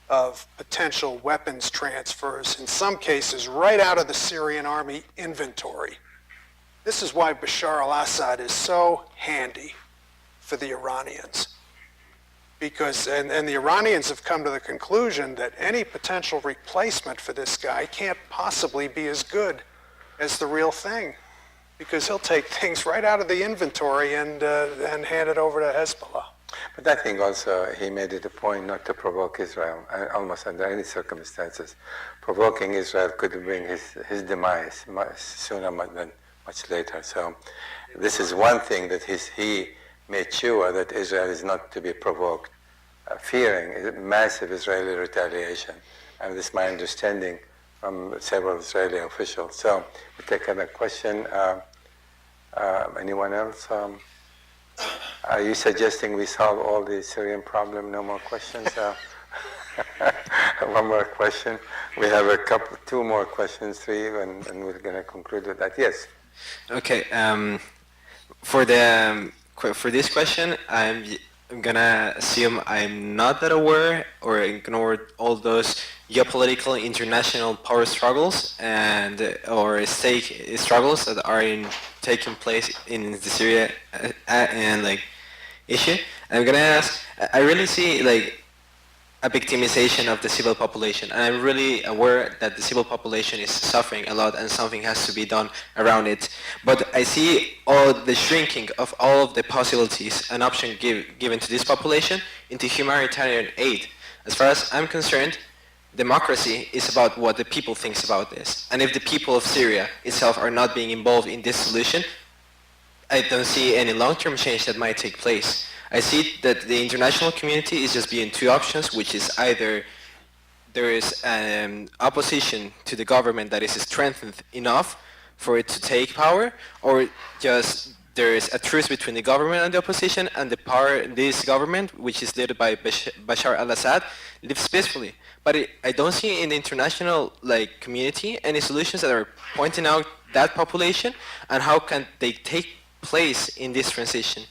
of potential weapons transfers, in some cases right out of the Syrian army inventory. This is why Bashar al-Assad is so handy for the Iranians. Because, and the Iranians have come to the conclusion that any potential replacement for this guy can't possibly be as good as the real thing, because he'll take things right out of the inventory and hand it over to Hezbollah. But I think also he made it a point not to provoke Israel, almost under any circumstances. Provoking Israel could bring his demise much sooner than much later. So this is one thing that he made sure that Israel is not to be provoked, fearing massive Israeli retaliation. And this is my understanding from several Israeli officials. So we take another question. Anyone else? Are you suggesting we solve all the Syrian problem? No more questions? One more question. We have two more questions, three, and we're going to conclude with that. Yes. Okay. For this question, I'm gonna assume I'm not that aware or ignore all those geopolitical international power struggles or stake struggles that are taking place in the Syria and issue. I'm gonna ask. I really see a victimization of the civil population, and I'm really aware that the civil population is suffering a lot and something has to be done around it. But I see all the shrinking of all of the possibilities and options given to this population into humanitarian aid. As far as I'm concerned, democracy is about what the people thinks about this. And if the people of Syria itself are not being involved in this solution, I don't see any long-term change that might take place. I see that the international community is just being two options, which is either there is an opposition to the government that is strengthened enough for it to take power, or just there is a truce between the government and the opposition, and this government, which is led by Bashar al-Assad, lives peacefully. But I don't see in the international community any solutions that are pointing out that population and how can they take place in this transition.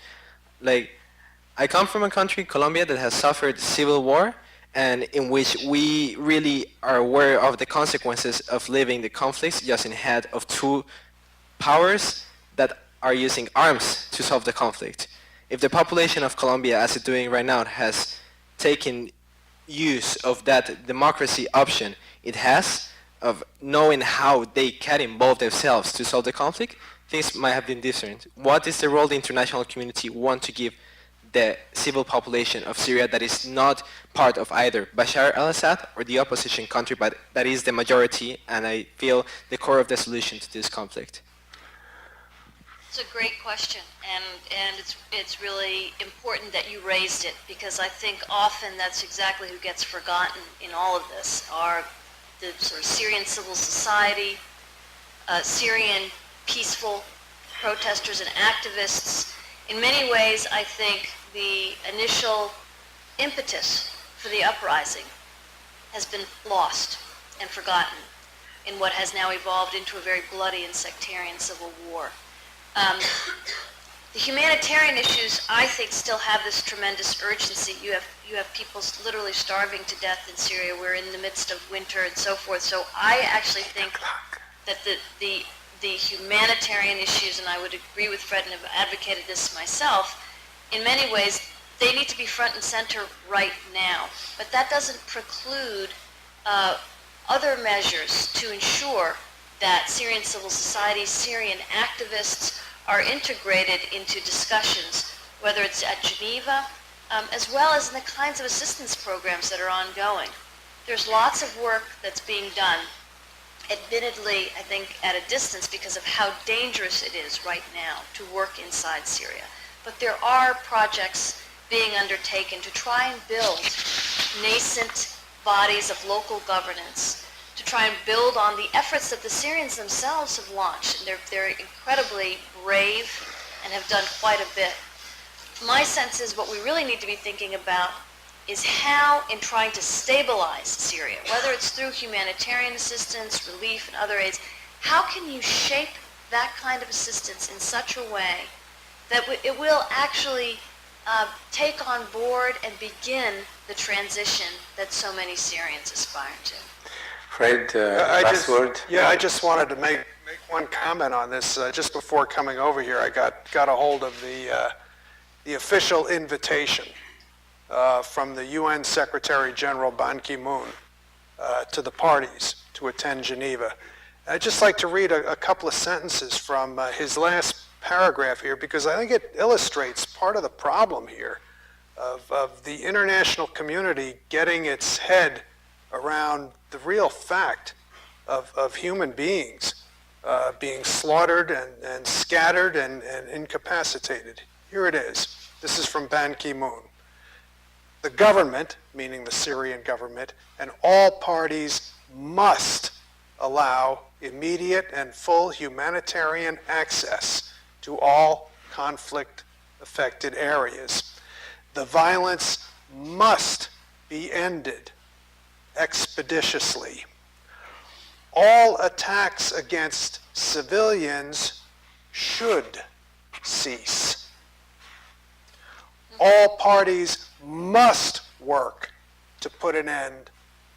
I come from a country, Colombia, that has suffered civil war, and in which we really are aware of the consequences of living the conflicts just in head of two powers that are using arms to solve the conflict. If the population of Colombia, as it's doing right now, has taken use of that democracy option it has, of knowing how they can involve themselves to solve the conflict, things might have been different. What is the role the international community want to give the civil population of Syria that is not part of either Bashar al-Assad or the opposition country, but that is the majority, and I feel the core of the solution to this conflict? It's a great question, and it's really important that you raised it, because I think often that's exactly who gets forgotten in all of this, are the sort of Syrian civil society, Syrian peaceful protesters and activists. In many ways, I think the initial impetus for the uprising has been lost and forgotten in what has now evolved into a very bloody and sectarian civil war. The humanitarian issues, I think, still have this tremendous urgency. You have people literally starving to death in Syria. We're in the midst of winter and so forth. So I actually think that the humanitarian issues, and I would agree with Fred and have advocated this myself, in many ways, they need to be front and center right now. But that doesn't preclude other measures to ensure that Syrian civil society, Syrian activists are integrated into discussions, whether it's at Geneva, as well as in the kinds of assistance programs that are ongoing. There's lots of work that's being done, admittedly, I think, at a distance because of how dangerous it is right now to work inside Syria. But there are projects being undertaken to try and build nascent bodies of local governance, to try and build on the efforts that the Syrians themselves have launched. And they're incredibly brave and have done quite a bit. My sense is what we really need to be thinking about is how, in trying to stabilize Syria, whether it's through humanitarian assistance, relief, and other aids, how can you shape that kind of assistance in such a way that it will actually take on board and begin the transition that so many Syrians aspire to? Fred, last word? Yeah, I just wanted to make one comment on this. Just before coming over here, I got a hold of the official invitation from the UN Secretary General Ban Ki-moon to the parties to attend Geneva. I'd just like to read a couple of sentences from his last paragraph here, because I think it illustrates part of the problem here of the international community getting its head around the real fact of human beings being slaughtered and scattered and incapacitated. Here it is. This is from Ban Ki-moon. The government, meaning the Syrian government, and all parties must allow immediate and full humanitarian access to all conflict-affected areas. The violence must be ended expeditiously. All attacks against civilians should cease. All parties must work to put an end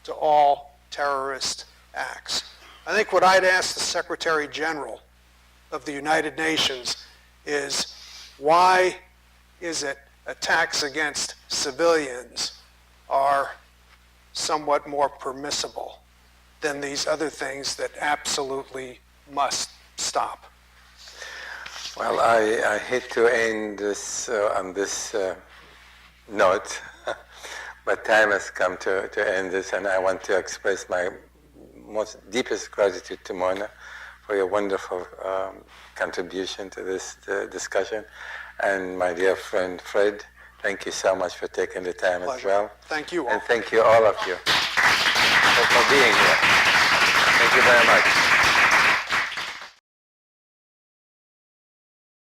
to all terrorist acts. I think what I'd ask the Secretary General of the United Nations is, why is it attacks against civilians are somewhat more permissible than these other things that absolutely must stop? Well, I hate to end this on this note, but time has come to end this, and I want to express my most deepest gratitude to Mona for your wonderful contribution to this discussion. And my dear friend Fred, thank you so much for taking the time as well. Thank you all. And thank you all of you for being here. Thank you very much.